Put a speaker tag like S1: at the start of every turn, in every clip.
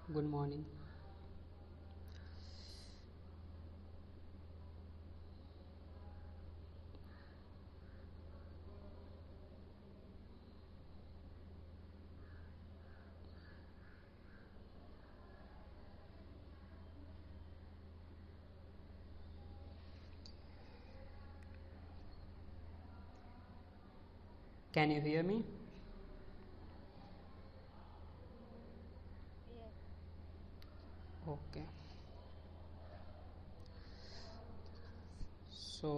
S1: Good morning. Can you hear me?
S2: Yes.
S1: Okay. So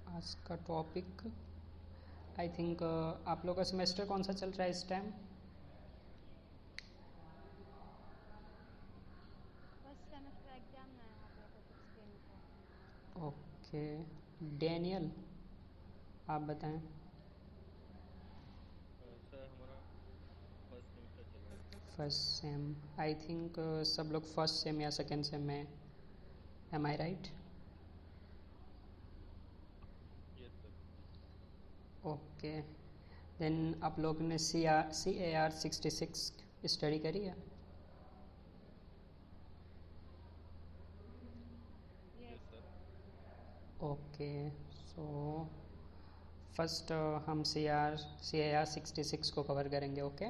S1: आज का topic I think आप लोग का सेमेस्टर कौन सा चल रहा है इस टाइम?
S2: फर्स्ट सेमेस्टर एग्जाम है आप लोगों को 16 को।
S1: ओके। डैनियल, आप बताएं।
S3: सर हमारा फर्स्ट सेमेस्टर चल रहा है।
S1: First sem. आई थिंक सब लोग फर्स्ट सेम या सेकेंड सेम में। Am I right?
S3: Yes sir.
S1: Okay. Then आप लोग ने सी ए आर 66 स्टडी करी है?
S3: Yes
S2: yes.
S3: Sir.
S1: Okay. So first हम सी ए आर 66 को कवर करेंगे। Okay.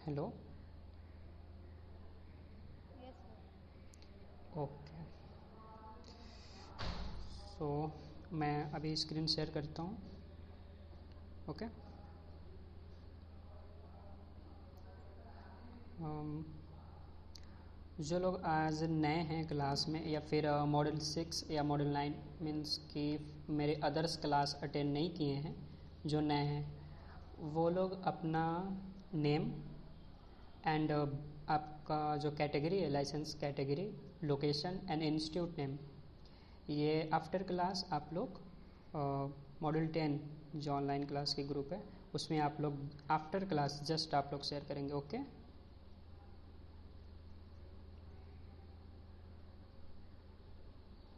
S1: Hello.
S2: Yes sir.
S1: Okay. So मैं अभी स्क्रीन शेयर करता हूँ। ओके। जो लोग आज नए हैं क्लास में या फिर मॉडल 6 या मॉडल 9 मीन्स कि मेरे अदर्स क्लास अटेंड नहीं किए हैं, जो नए हैं वो लोग अपना नेम एंड आपका जो कैटेगरी है, licence category, location and institute name, ये आफ्टर क्लास आप लोग मॉडल 10 जो ऑनलाइन क्लास की ग्रुप है उसमें आप लोग आफ्टर क्लास जस्ट आप लोग शेयर करेंगे। Okay.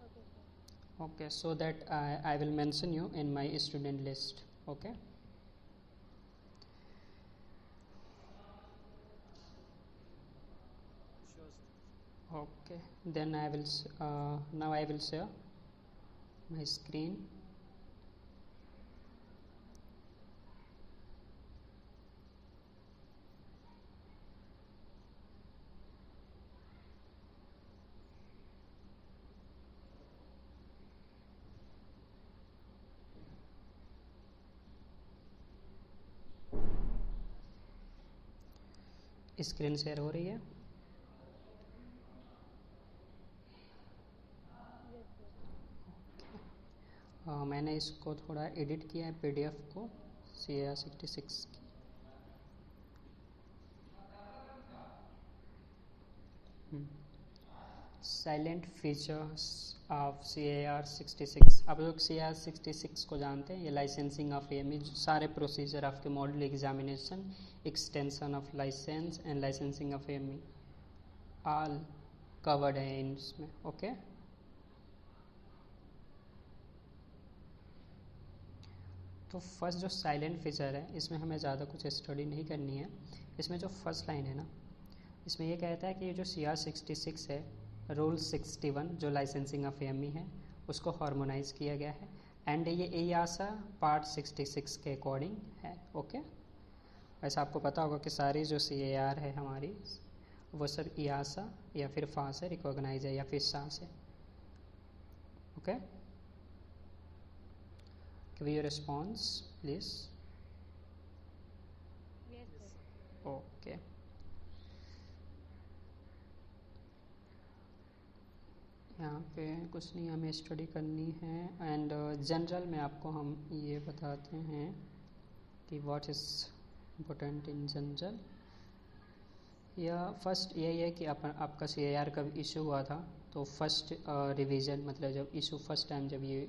S2: Okay sir.
S1: Okay, so that I will mention you in my student list. Okay. Okay, then I will now I will share my screen. Screen share हो रही है?
S2: Yes sir.
S1: मैंने इसको थोड़ा edit किया है PDF को, सी R 66 की। Salient features of C A R 66। आप लोग सी आर 66 को जानते हैं, ये लाइसेंसिंग ऑफ एम सारे प्रोसीजर आपके model examination, extension of licence and licensing of M all covered है इसमें। ओके। तो फर्स्ट जो साइलेंट फीचर है इसमें हमें ज़्यादा कुछ स्टडी नहीं करनी है। इसमें जो फर्स्ट लाइन है ना, इसमें ये कहता है कि ये जो सी आर 66 है, रूल 61 जो लाइसेंसिंग ऑफ एम है उसको हार्मोनाइज किया गया है एंड ये एयासा पार्ट 66 के अकॉर्डिंग है। ओके। वैसे आपको पता होगा कि सारी जो सी ए आर है हमारी वो सब इयासा या फिर फा से रिकॉग्नाइज है या फिर सा से। Okay. Give your response please.
S2: Yes sir.
S1: Okay. यहाँ पे कुछ नहीं हमें स्टडी करनी है एंड जनरल में आपको हम ये बताते हैं कि what is important in general. या फर्स्ट यही है कि आपका सी ए आर कब इशू हुआ था, तो फर्स्ट रिवीजन मतलब जब इशू फर्स्ट टाइम जब ये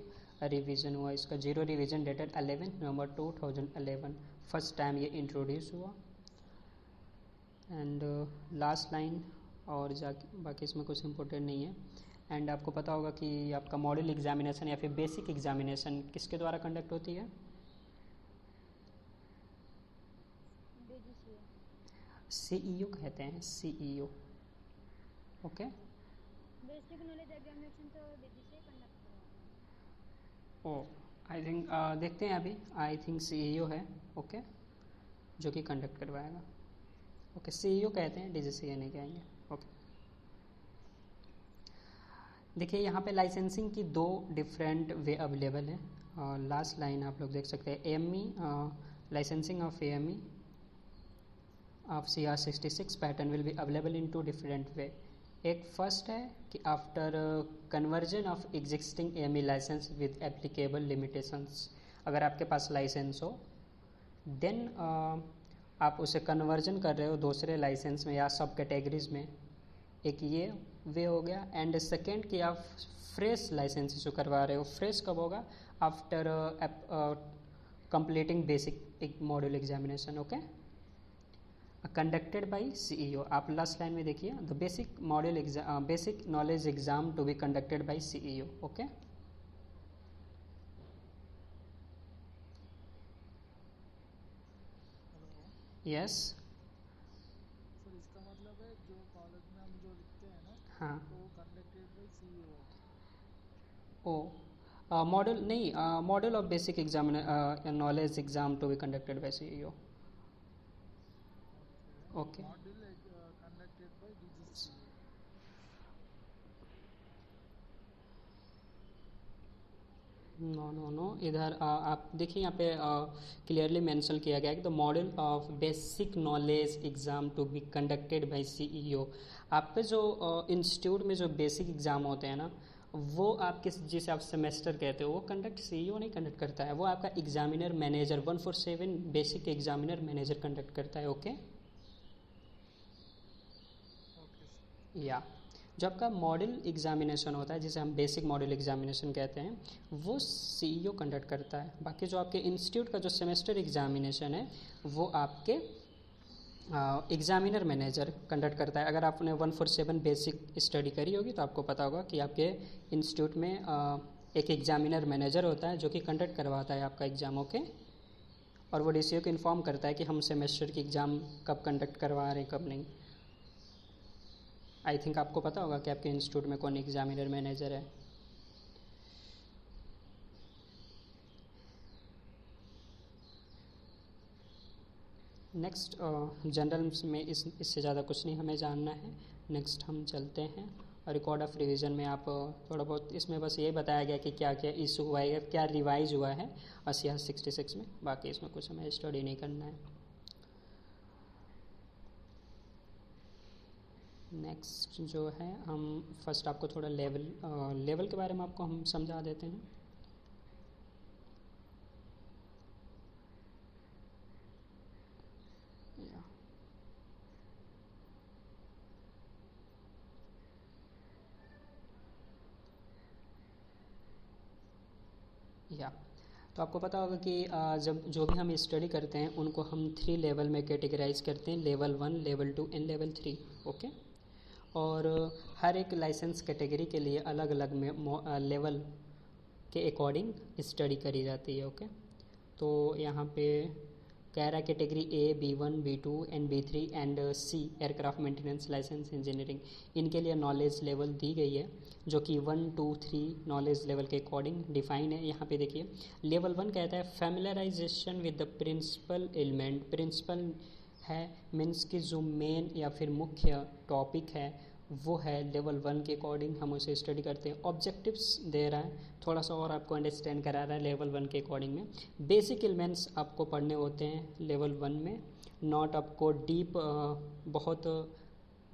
S1: रिवीजन हुआ, इसका जीरो रिवीजन डेटेड 11 नवंबर 2011 फर्स्ट टाइम ये इंट्रोड्यूस हुआ। एंड लास्ट लाइन और जाके बाकी इसमें कुछ इम्पोर्टेंट नहीं है। एंड आपको पता होगा कि आपका मॉडल एग्जामिनेशन या फिर बेसिक एग्जामिनेशन किसके द्वारा कंडक्ट होती है?
S2: BGCA।
S1: सीईओ कहते हैं, CEO. Okay,
S2: basic knowledge examination तो BGCA कंडक्ट करवाता
S1: ओ आई थिंक देखते हैं अभी। आई थिंक सीईओ है, ओके, जो कि कंडक्ट करवाएगा। ओके, सीईओ कहते हैं, डीजीसीए नहीं कहेंगे। ओके, देखिए यहाँ पे लाइसेंसिंग की दो डिफरेंट वे अवेलेबल है। लास्ट लाइन आप लोग देख सकते हैं, AME licensing of AME of CR66 pattern will be available in 2 different way. एक फर्स्ट है कि after conversion of existing AME licence with applicable limitations, अगर आपके पास लाइसेंस हो देन आप उसे कन्वर्जन कर रहे हो दूसरे लाइसेंस में या सब कैटेगरीज में, एक ये वे हो गया। एंड सेकेंड कि आप फ्रेश लाइसेंस इशू करवा रहे हो। फ्रेश कब होगा? After completing basic module examination, okay, conducted by CEO. आप लास्ट लाइन में देखिए, the basic module exam basic knowledge exam to be conducted by CEO, okay. Yes
S4: sir, इसका मतलब है जो कॉलेज में हम जो लिखते हैं ना,
S1: हाँ,
S4: तो वो conducted by CEO.
S1: Oh model नहीं, model of basic exam knowledge exam to be conducted by CEO, okay.
S4: Module conducted by BGCA।
S1: No no no, इधर आप देखिए यहाँ पे क्लियरली मेंशन किया गया है कि the model of basic knowledge exam to be conducted by CEO. आप पे जो इंस्टीट्यूट में जो बेसिक एग्जाम होते हैं ना, वो आप जिसे आप सेमेस्टर कहते हो, वो कंडक्ट सीईओ नहीं कंडक्ट करता है, वो आपका examiner manager 147 basic examiner manager conduct करता है, ओके। या जो आपका मॉडल एग्जामिनेशन होता है, जिसे हम बेसिक मॉडल एग्जामिनेशन कहते हैं, वो सीईओ कंडक्ट करता है। बाकी जो आपके इंस्टीट्यूट का जो सेमेस्टर एग्जामिनेशन है, वो आपके एग्जामिनर मैनेजर कंडक्ट करता है। अगर आपने 147 बेसिक स्टडी करी होगी तो आपको पता होगा कि आपके इंस्टीट्यूट में एक एग्जामिनर मैनेजर होता है जो कि कंडक्ट करवाता है आपका एग्ज़ाम, ओके। और वो डीसीओ को इन्फॉर्म करता है कि हम सेमेस्टर की एग्ज़ाम कब कंडक्ट करवा रहे हैं, कब नहीं। आई थिंक आपको पता होगा कि आपके इंस्टीट्यूट में कौन एग्जामिनर मैनेजर है। नेक्स्ट जनरल में इससे ज़्यादा कुछ नहीं हमें जानना है। नेक्स्ट हम चलते हैं रिकॉर्ड ऑफ रिवीजन में। आप थोड़ा बहुत इसमें बस ये बताया गया कि क्या क्या इशू हुआ है, क्या रिवाइज हुआ है CR66 में, बाकी इसमें कुछ हमें स्टडी नहीं करना है। नेक्स्ट जो है, हम फर्स्ट आपको थोड़ा लेवल के बारे में आपको हम समझा देते हैं। या तो आपको पता होगा कि जब जो भी हम स्टडी करते हैं उनको हम 3 लेवल में कैटेगराइज करते हैं, level 1, level 2 and level 3, okay. और हर एक लाइसेंस कैटेगरी के लिए अलग अलग में लेवल के अकॉर्डिंग स्टडी करी जाती है, ओके। तो यहाँ पे कह रहा है category A, B1, B2 and B3 and C aircraft maintenance licence engineering, इनके लिए नॉलेज लेवल दी गई है जो कि 1, 2, 3 नॉलेज लेवल के अकॉर्डिंग डिफाइन है। यहाँ पे देखिए लेवल 1 कहता है familiarization with the principal element. Principal है मीन्स कि जो मेन या फिर मुख्य टॉपिक है वो है लेवल 1 के अकॉर्डिंग हम उसे स्टडी करते हैं। ऑब्जेक्टिव्स दे रहा है, थोड़ा सा और आपको अंडरस्टैंड करा रहा है लेवल 1 के अकॉर्डिंग में। बेसिक एलिमेंट्स आपको पढ़ने होते हैं लेवल 1 में, नॉट आपको डीप बहुत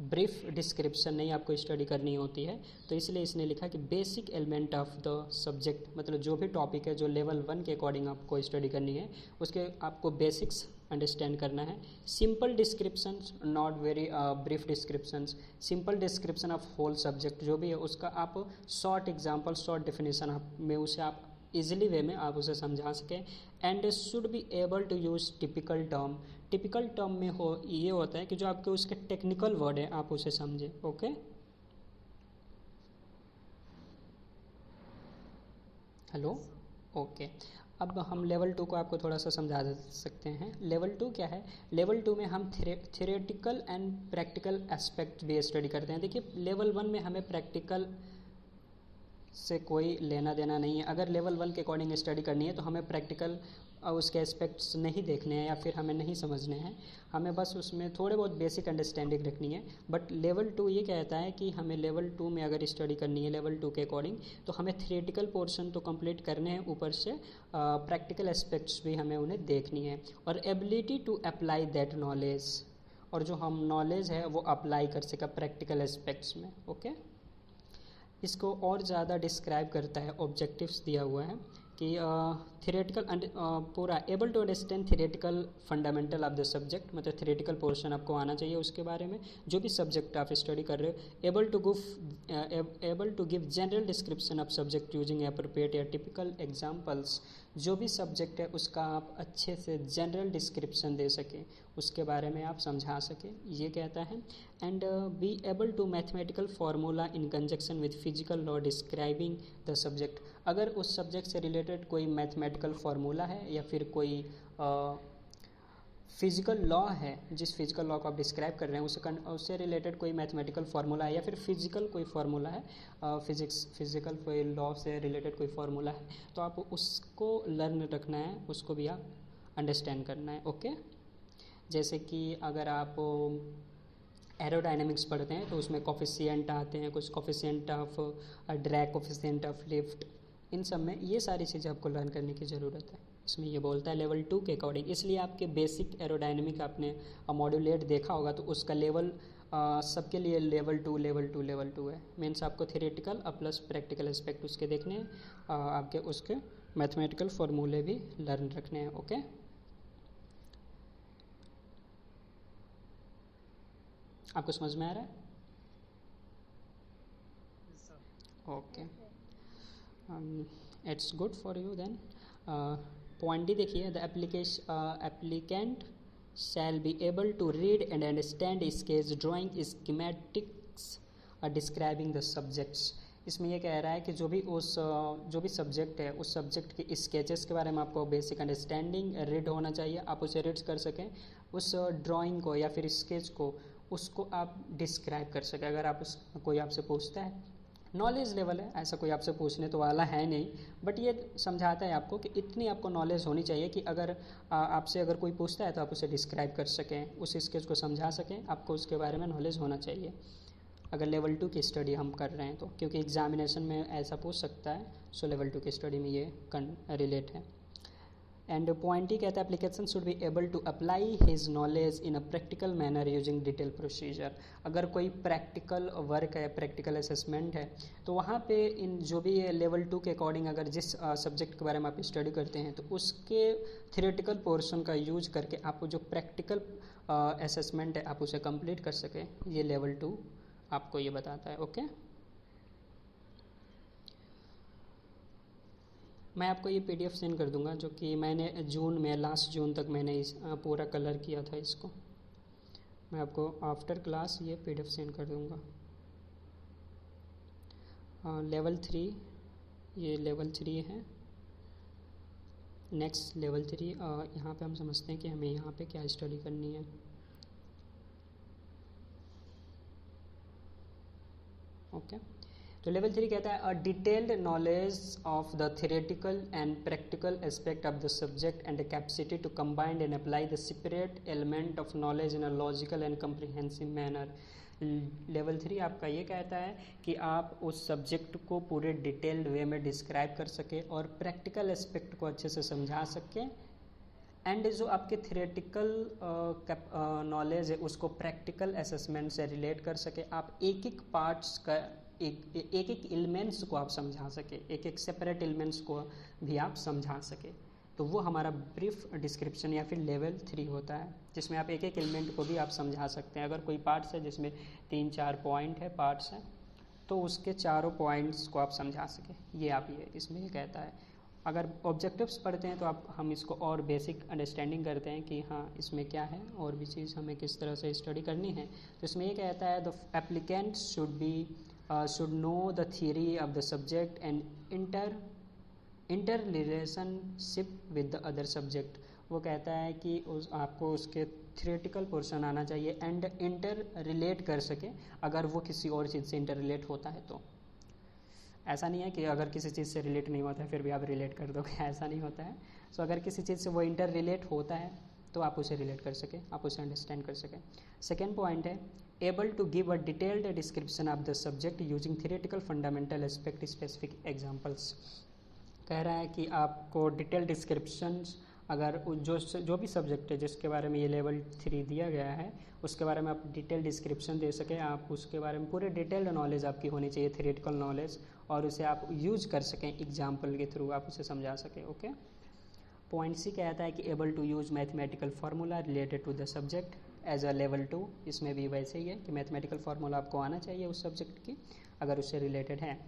S1: ब्रीफ डिस्क्रिप्शन नहीं आपको स्टडी करनी होती है। तो इसलिए इसने लिखा कि basic element of the subject, मतलब जो भी टॉपिक है जो लेवल 1 के अकॉर्डिंग आपको स्टडी करनी है उसके आपको बेसिक्स अंडरस्टैंड करना है। Simple descriptions, not very brief descriptions, simple description of whole subject जो भी है उसका आप शॉर्ट एग्जांपल, शॉर्ट डेफिनेशन में उसे आप इजीली वे में आप उसे समझा सकें। And should be able to use typical term. Typical term में ये होता है कि जो आपके उसके टेक्निकल वर्ड है आप उसे समझें। Okay, hello, okay. अब हम लेवल 2 को आपको थोड़ा सा समझा सकते हैं। लेवल 2 क्या है? लेवल 2 में हम थियोरेटिकल एंड प्रैक्टिकल एस्पेक्ट भी स्टडी करते हैं। देखिए, लेवल 1 में हमें प्रैक्टिकल से कोई लेना देना नहीं है। अगर लेवल 1 के अकॉर्डिंग स्टडी करनी है तो हमें प्रैक्टिकल उसके एस्पेक्ट्स नहीं देखने हैं या फिर हमें नहीं समझने हैं, हमें बस उसमें थोड़े बहुत बेसिक अंडरस्टैंडिंग रखनी है। बट लेवल 2 ये कहता है कि हमें लेवल 2 में अगर स्टडी करनी है लेवल 2 के अकॉर्डिंग, तो हमें थियोरेटिकल पोर्शन तो कंप्लीट करने हैं, ऊपर से प्रैक्टिकल एस्पेक्ट्स भी हमें उन्हें देखनी है। और ability to apply that knowledge, और जो हम नॉलेज है वो अप्लाई कर सके प्रैक्टिकल एस्पेक्ट्स में। ओके, इसको और ज़्यादा डिस्क्राइब करता है, ऑब्जेक्टिव्स दिया हुआ है कि थियोरेटिकल पूरा able to understand theoretical fundamental of the subject, मतलब थियोरेटिकल पोर्शन आपको आना चाहिए उसके बारे में, जो भी सब्जेक्ट आप स्टडी कर रहे हो। Able to give general description of subject using appropriate या टिपिकल एग्जाम्पल्स, जो भी सब्जेक्ट है उसका आप अच्छे से जनरल डिस्क्रिप्शन दे सकें, उसके बारे में आप समझा सकें, ये कहता है। And be able to mathematical formula in conjunction with physical law describing the subject. अगर उस सब्जेक्ट से रिलेटेड कोई मैथमेटिकल फार्मूला है या फिर कोई फिजिकल लॉ है, जिस फिजिकल लॉ को आप डिस्क्राइब कर रहे हैं उससे रिलेटेड कोई मैथमेटिकल फार्मूला है या फिर फिजिकल कोई फार्मूला है, फिजिकल कोई लॉ से रिलेटेड कोई फार्मूला है, तो आप उसको लर्न रखना है, उसको भी आप अंडरस्टैंड करना है। ओके, जैसे कि अगर आप एरोडायनेमिक्स पढ़ते हैं तो उसमें कोफिशिएंट आते हैं, कुछ coefficient of drag, coefficient of lift, इन सब में ये सारी चीज़ें आपको लर्न करने की ज़रूरत है। इसमें ये बोलता है लेवल 2 के अकॉर्डिंग, इसलिए आपके बेसिक एरोडायनेमिक आपने मॉड्यूलेट देखा होगा तो उसका लेवल सबके लिए लेवल 2 है। मीन्स आपको थियोरेटिकल प्लस प्रैक्टिकल एस्पेक्ट उसके देखने हैं, आपके उसके मैथमेटिकल फार्मूले भी लर्न रखने हैं। ओके, आपको समझ में आ रहा है? Okay, it's good for you then. Point D देखिए, the applicant shall be able to read and understand sketch drawing schematics describing the subjects. इसमें यह कह रहा है कि जो भी सब्जेक्ट है उस सब्जेक्ट के स्केचेस के बारे में आपको बेसिक अंडरस्टैंडिंग रीड होना चाहिए, आप उसे रीड कर सकें, उस ड्राइंग को या फिर स्केच को उसको आप डिस्क्राइब कर सकें। अगर आप कोई आपसे पूछता है, नॉलेज लेवल है, ऐसा कोई आपसे पूछने तो वाला है नहीं, बट ये समझाता है आपको कि इतनी आपको नॉलेज होनी चाहिए कि अगर आपसे अगर कोई पूछता है तो आप उसे डिस्क्राइब कर सकें, उस स्केच को समझा सकें, आपको उसके बारे में नॉलेज होना चाहिए अगर लेवल 2 की स्टडी हम कर रहे हैं तो, क्योंकि एग्जामिनेशन में ऐसा पूछ सकता है। सो लेवल 2 की स्टडी में ये रिलेट है। एंड पॉइंट ही कहता है application should be able to apply his knowledge in a practical manner using detail procedure. अगर कोई प्रैक्टिकल वर्क है, प्रैक्टिकल असेसमेंट है, तो वहाँ पे इन जो भी लेवल 2 के अकॉर्डिंग अगर जिस सब्जेक्ट के बारे में आप स्टडी करते हैं तो उसके थियोरेटिकल पोर्शन का यूज करके आप जो प्रैक्टिकल असेसमेंट है आप उसे कंप्लीट कर सकें, ये लेवल 2 आपको ये बताता है। ओके, मैं आपको ये PDF सेंड कर दूंगा जो कि मैंने लास्ट जून तक मैंने इस पूरा कलर किया था इसको। मैं आपको आफ्टर क्लास ये PDF सेंड कर दूंगा। लेवल 3, ये लेवल 3 है। नेक्स्ट लेवल 3, यहाँ पे हम समझते हैं कि हमें यहाँ पे क्या स्टडी करनी है। ओके, तो लेवल 3 कहता है a detailed knowledge of the theoretical and practical aspect of the subject and capacity to combine and apply the separate element of knowledge in a logical and comprehensive manner. Level 3 आपका ये कहता है कि आप उस subject को पूरे detailed वे में डिस्क्राइब कर सकें और प्रैक्टिकल एस्पेक्ट को अच्छे से समझा सकें, एंड जो आपके थियोरेटिकल नॉलेज है उसको प्रैक्टिकल असेसमेंट से रिलेट कर सके, आप एक एक पार्ट्स का एक एक एलिमेंट्स को आप समझा सके, एक एक सेपरेट एलिमेंट्स को भी आप समझा सके। तो वो हमारा ब्रीफ डिस्क्रिप्शन या फिर लेवल 3 होता है, जिसमें आप एक एक एलिमेंट को भी आप समझा सकते हैं। अगर कोई पार्ट्स है जिसमें 3-4 पॉइंट है, पार्ट्स हैं, तो उसके चारों पॉइंट्स को आप समझा सके, ये आप ये इसमें ये कहता है। अगर ऑब्जेक्टिव्स पढ़ते हैं तो आप हम इसको और बेसिक अंडरस्टैंडिंग करते हैं कि हाँ इसमें क्या है और भी चीज़ हमें किस तरह से स्टडी करनी है। तो इसमें ये कहता है the applicant should know the theory of the subject and inter relationship with the other subject. वो कहता है कि आपको उसके थियोरेटिकल पोर्शन आना चाहिए एंड इंटर रिलेट कर सके, अगर वो किसी और चीज़ से इंटर रिलेट होता है तो। ऐसा नहीं है कि अगर किसी चीज़ से रिलेट नहीं होता है फिर भी आप रिलेट कर दोगे, ऐसा नहीं होता है। सो अगर किसी चीज़ से वो इंटर रिलेट होता है तो आप उसे रिलेट कर सकें, आप उसे अंडरस्टैंड कर सकें। सेकेंड पॉइंट है able to give a detailed description of the subject using theoretical fundamental aspect specific examples. कह रहा है कि आपको डिटेल डिस्क्रिप्शंस अगर जो भी सब्जेक्ट है जिसके बारे में ये लेवल 3 दिया गया है उसके बारे में आप डिटेल डिस्क्रिप्शन दे सकें, आप उसके बारे में पूरे डिटेल्ड नॉलेज आपकी होनी चाहिए, थियोरेटिकल नॉलेज, और उसे आप यूज कर सकें एग्जाम्पल के थ्रू, आप उसे समझा सकें। ओके। पॉइंट सी कहता है कि able to use mathematical formula related to the subject as a level 2। इसमें भी वैसे ही है कि मैथमेटिकल फार्मूला आपको आना चाहिए उस सब्जेक्ट की अगर उससे रिलेटेड है।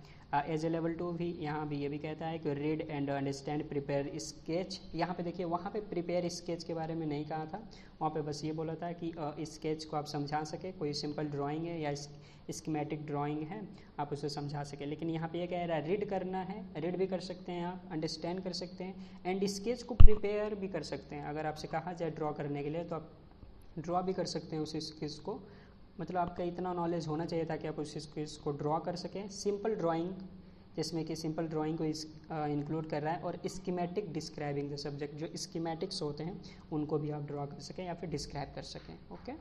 S1: एज ए लेवल 2 भी यहाँ भी ये भी कहता है कि read and understand prepare sketch. यहाँ पे देखिए वहाँ पे प्रिपेयर स्केच के बारे में नहीं कहा था, वहाँ पे बस ये बोला था कि स्केच को आप समझा सके, कोई सिंपल ड्राइंग है या स्कीमेटिक ड्राइंग है आप उसे समझा सके। लेकिन यहाँ पे ये कह रहा है रीड करना है, रीड भी कर सकते हैं आप, अंडरस्टैंड कर सकते हैं एंड स्केच को प्रिपेयर भी कर सकते हैं। अगर आपसे कहा जाए ड्रॉ करने के लिए तो आप ड्रॉ भी कर सकते हैं उस स्केच को, मतलब आपका इतना नॉलेज होना चाहिए ताकि आप उस स्केच को ड्रॉ कर सकें। सिंपल ड्राइंग जिसमें कि सिंपल ड्राइंग को इंक्लूड कर रहा है, और स्कीमेटिक डिस्क्राइबिंग द सब्जेक्ट, जो स्कीमेटिक्स होते हैं उनको भी आप ड्रॉ कर सकें या फिर डिस्क्राइब कर सकें। ओके।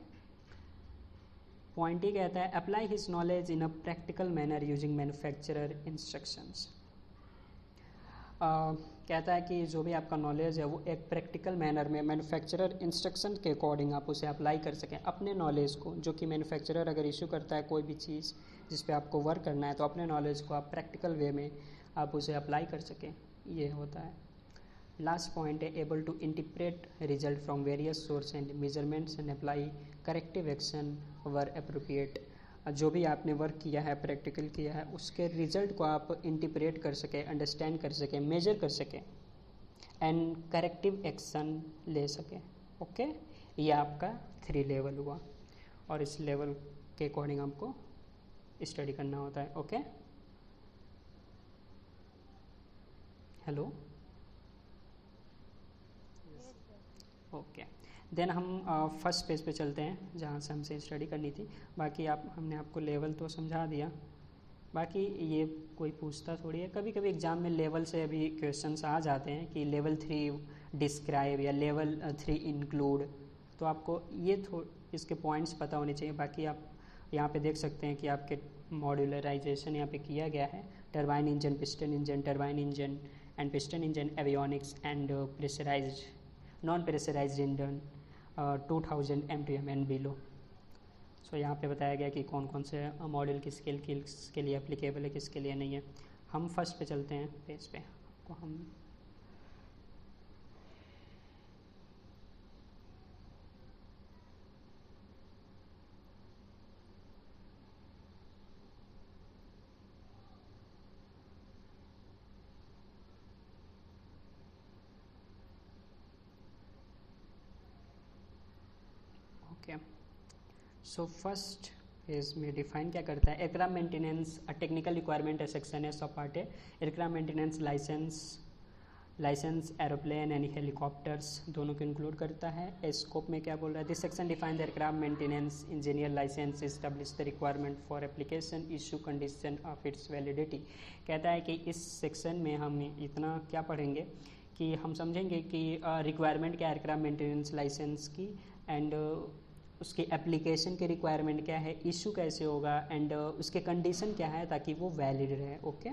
S1: पॉइंट ही कहता है apply his knowledge in a practical manner using manufacturer instructions. कहता है कि जो भी आपका नॉलेज है वो एक प्रैक्टिकल मैनर में मैन्युफैक्चरर इंस्ट्रक्शन के अकॉर्डिंग आप उसे अप्लाई कर सकें अपने नॉलेज को, जो कि मैन्युफैक्चरर अगर इशू करता है कोई भी चीज़ जिस पे आपको वर्क करना है तो अपने नॉलेज को आप प्रैक्टिकल वे में आप उसे अप्लाई कर सकें, ये होता है। लास्ट पॉइंट है able to interpret result from various source and measurements and apply corrective action where appropriate. जो भी आपने वर्क किया है, प्रैक्टिकल किया है, उसके रिजल्ट को आप इंटरप्रेट कर सकें, अंडरस्टैंड कर सकें, मेजर कर सकें एंड करेक्टिव एक्शन ले सकें। ओके। ये आपका 3 लेवल हुआ और इस लेवल के अकॉर्डिंग हमको स्टडी करना होता है। ओके। हेलो। ओके। देन हम फर्स्ट पेज पे चलते हैं जहाँ से हमसे स्टडी करनी थी। बाकी हमने आपको लेवल तो समझा दिया, बाकी ये कोई पूछता थोड़ी है, कभी कभी एग्जाम में लेवल से अभी क्वेश्चंस आ जाते हैं कि लेवल 3 डिस्क्राइब या लेवल 3 इंक्लूड, तो आपको ये इसके पॉइंट्स पता होने चाहिए। बाकी आप यहाँ पे देख सकते हैं कि आपके मॉड्यूलराइजेशन यहाँ पे किया गया है, turbine engine, piston engine, turbine engine and piston engine, avionics and pressurised non pressurised engine 2000 MTM and below. So यहाँ पे बताया गया कि कौन कौन से मॉडल किसके लिए एप्लीकेबल है, किसके लिए नहीं है। हम फर्स्ट पे चलते हैं पेज पे, आपको हम ओके। सो फर्स्ट पेज में डिफाइन क्या करता है, aircraft maintenance a technical requirement है, सेक्शन है, सब subpart. Aircraft maintenance licence aeroplane and helicopters दोनों को इंक्लूड करता है। स्कोप में क्या बोल रहा है, this section define the aircraft maintenance engineer licence, establish the requirement for application, issue, condition of its validity. कहता है कि इस सेक्शन में हम इतना क्या पढ़ेंगे कि हम समझेंगे कि रिक्वायरमेंट क्या है एयरक्राफ्ट मेंटेनेंस लाइसेंस की, एंड उसकी एप्लीकेशन की रिक्वायरमेंट क्या है, इशू कैसे होगा, एंड उसके कंडीशन क्या है ताकि वो वैलिड रहे। ओके।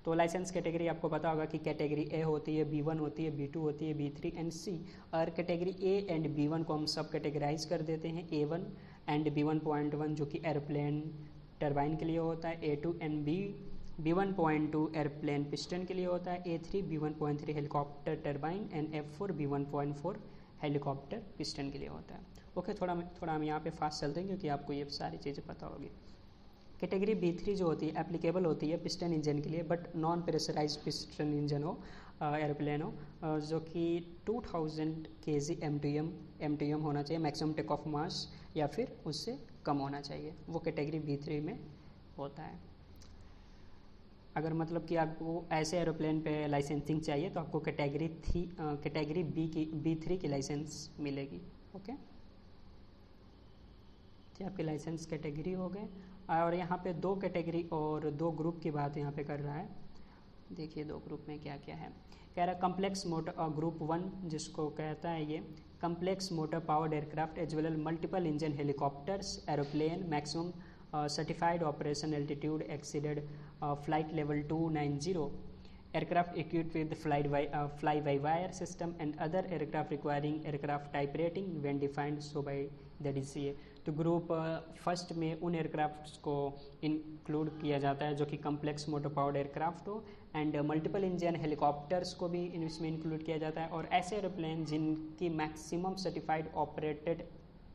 S1: तो लाइसेंस कैटेगरी आपको पता होगा कि कैटेगरी ए होती है, B1 होती है, B2 होती है, B3 एंड C। और कैटेगरी ए एंड B1 को हम सब कैटेगराइज कर देते हैं, A1 एंड B1.1 जो कि एयरप्लेन टरबाइन के लिए होता है, A2 and B1.2 airplane piston के लिए होता है, A3 B1.3 helicopter turbine and F4 B1.4 helicopter piston के लिए होता है। ओके। थोड़ा हम यहाँ पे फास्ट चलते हैं क्योंकि आपको ये सारी चीज़ें पता होगी। कैटेगरी B3 जो होती है एप्लीकेबल होती है पिस्टन इंजन के लिए, but non pressurise piston engine हो, एयरप्लेन हो, जो कि 2000 kg MTM होना चाहिए मैक्सिमम टेक ऑफ मास, या फिर उससे कम होना चाहिए, वो कैटेगरी B3 में होता है। अगर मतलब कि आपको ऐसे एरोप्लेन पे लाइसेंसिंग चाहिए तो आपको कैटेगरी B3 की लाइसेंस मिलेगी। ओके, तो आपके लाइसेंस कैटेगरी हो गए। और यहाँ पे 2 कैटेगरी और 2 ग्रुप की बात यहाँ पे कर रहा है। देखिए 2 ग्रुप में क्या क्या है। कह रहा है कम्प्लेक्स मोटर ग्रुप 1 जिसको कहता है ये complex motor powered aircraft as well multiple engine helicopters aeroplane maximum certified operation altitude exceeded flight level 290 aircraft equipped with fly-by-wire system and other aircraft requiring aircraft type rating when defined so by the DCA। तो group first में उन aircrafts को include किया जाता है जो कि complex motor powered aircraft हो, एंड मल्टीपल इंजन हेलीकॉप्टर्स को भी इसमें इंक्लूड किया जाता है, और ऐसे एरोप्लेन जिनकी मैक्सिमम सर्टिफाइड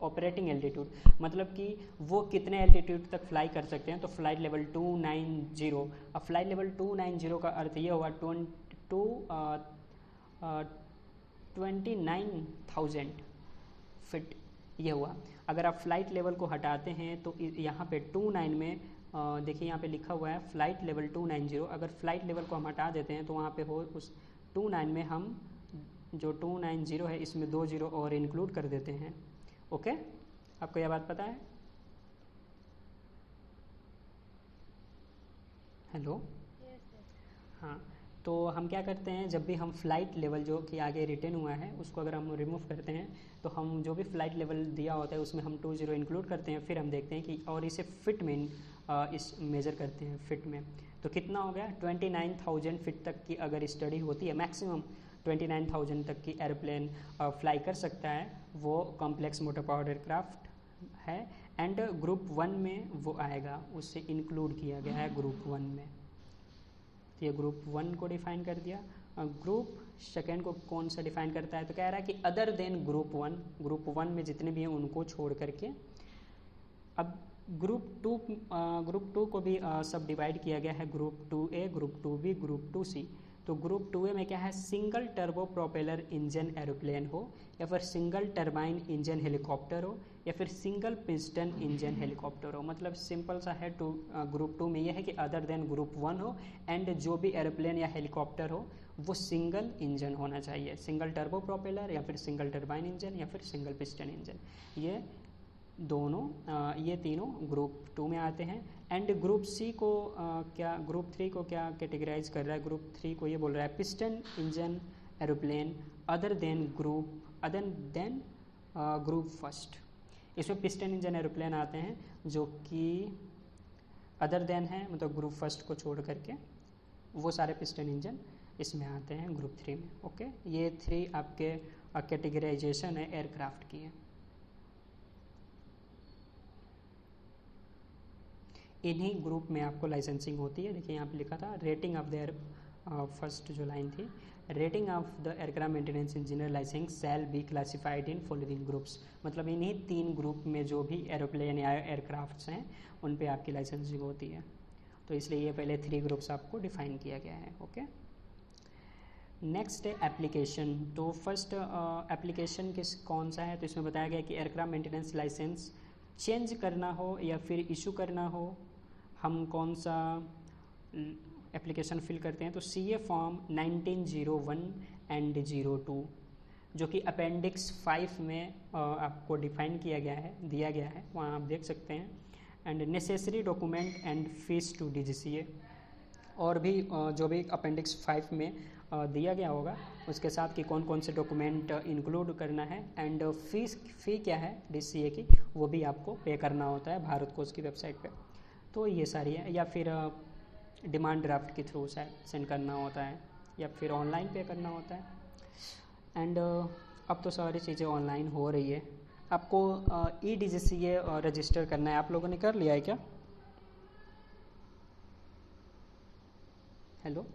S1: ऑपरेटिंग एल्टीट्यूड, मतलब कि वो कितने एल्टीट्यूड तक फ्लाई कर सकते हैं, तो फ्लाइट लेवल 290। अब फ्लाइट लेवल 290 का अर्थ ये हुआ 29,000 फिट ये हुआ। अगर आप फ्लाइट लेवल को हटाते हैं तो यहाँ पे 29 में देखिए यहाँ पे लिखा हुआ है फ्लाइट लेवल 290, अगर फ्लाइट लेवल को हम हटा देते हैं तो वहाँ पे हो उस 29 में हम जो 290 है इसमें 2 0 और इंक्लूड कर देते हैं। ओके, आपको यह बात पता है? हेलो, हाँ, तो हम क्या करते हैं जब भी हम फ्लाइट लेवल जो कि आगे रिटर्न हुआ है उसको अगर हम रिमूव करते हैं तो हम जो भी फ्लाइट लेवल दिया होता है उसमें हम 2 0 इंक्लूड करते हैं, फिर हम देखते हैं कि और इसे फिट में इस मेज़र करते हैं फिट में। तो कितना हो गया 29,000 फिट तक की अगर स्टडी होती है, मैक्सिमम 29,000 तक की एयरप्लेन फ्लाई कर सकता है, वो कॉम्प्लेक्स मोटर पावर्ड एयरक्राफ्ट है, एंड ग्रुप 1 में वो आएगा, उससे इंक्लूड किया गया है ग्रुप 1 में। तो ये ग्रुप 1 को डिफाइन कर दिया। ग्रुप सेकेंड को कौन सा डिफाइन करता है, तो कह रहा है कि अदर देन ग्रुप 1 में जितने भी हैं उनको छोड़ करके। अब ग्रुप 2 को भी सब डिवाइड किया गया है, group 2A, group 2B, group 2C। तो ग्रुप 2A में क्या है, single turbo propeller engine aeroplane हो, या फिर सिंगल टर्बाइन इंजन हेलीकॉप्टर हो, या फिर सिंगल पिस्टन इंजन हेलीकॉप्टर हो। मतलब सिंपल सा है। ग्रुप 2 में यह है कि अदर देन ग्रुप 1 हो, एंड जो भी एरोप्लेन या हेलीकॉप्टर हो वो सिंगल इंजन होना चाहिए, सिंगल टर्बो प्रोपेलर या फिर सिंगल टर्बाइन इंजन या फिर सिंगल पिस्टन इंजन। ये दोनों ये तीनों ग्रुप 2 में आते हैं। एंड ग्रुप C को ग्रुप 3 को क्या कैटेगराइज कर रहा है, ग्रुप 3 को ये बोल रहा है piston engine aeroplane other than group first. इसमें पिस्टन इंजन एरोप्लेन आते हैं जो कि अदर देन है, मतलब ग्रुप फर्स्ट को छोड़ करके वो सारे पिस्टन इंजन इसमें आते हैं ग्रुप 3 में। ओके, ये 3 आपके कैटेगराइजेशन है एयरक्राफ्ट की है। इन्हीं ग्रुप में आपको लाइसेंसिंग होती है। देखिए यहाँ पे लिखा था रेटिंग ऑफ द फर्स्ट जो लाइन थी, rating of the aircraft maintenance engineer licence shall be classified in following groups. मतलब इन्हीं 3 ग्रुप में जो भी एरोप्लेन या एयरक्राफ्ट्स हैं उन पे आपकी लाइसेंसिंग होती है। तो इसलिए ये पहले 3 ग्रुप्स आपको डिफाइन किया गया है। ओके, नेक्स्ट है एप्लीकेशन। तो फर्स्ट एप्लीकेशन कौन सा है, तो इसमें बताया गया कि एयरक्राफ्ट मेंटेनेंस लाइसेंस चेंज करना हो या फिर इशू करना हो, हम कौन सा एप्लीकेशन फिल करते हैं, तो CA फॉर्म 1901 एंड 02 जो कि अपेंडिक्स 5 में आपको डिफाइन किया गया है, दिया गया है, वहाँ आप देख सकते हैं। And necessary document and fees to DGCA, और भी जो भी अपेंडिक्स 5 में दिया गया होगा उसके साथ कि कौन कौन से डॉक्यूमेंट इंक्लूड करना है, एंड फ़ी क्या है DGCA की वो भी आपको पे करना होता है भारत कोष की वेबसाइट पे। तो ये सारी है, या फिर डिमांड ड्राफ्ट के थ्रू सेंड करना होता है, या फिर ऑनलाइन पे करना होता है। एंड अब तो सारी चीज़ें ऑनलाइन हो रही है। आपको eDGCA रजिस्टर करना है, आप लोगों ने कर लिया है क्या? हेलो,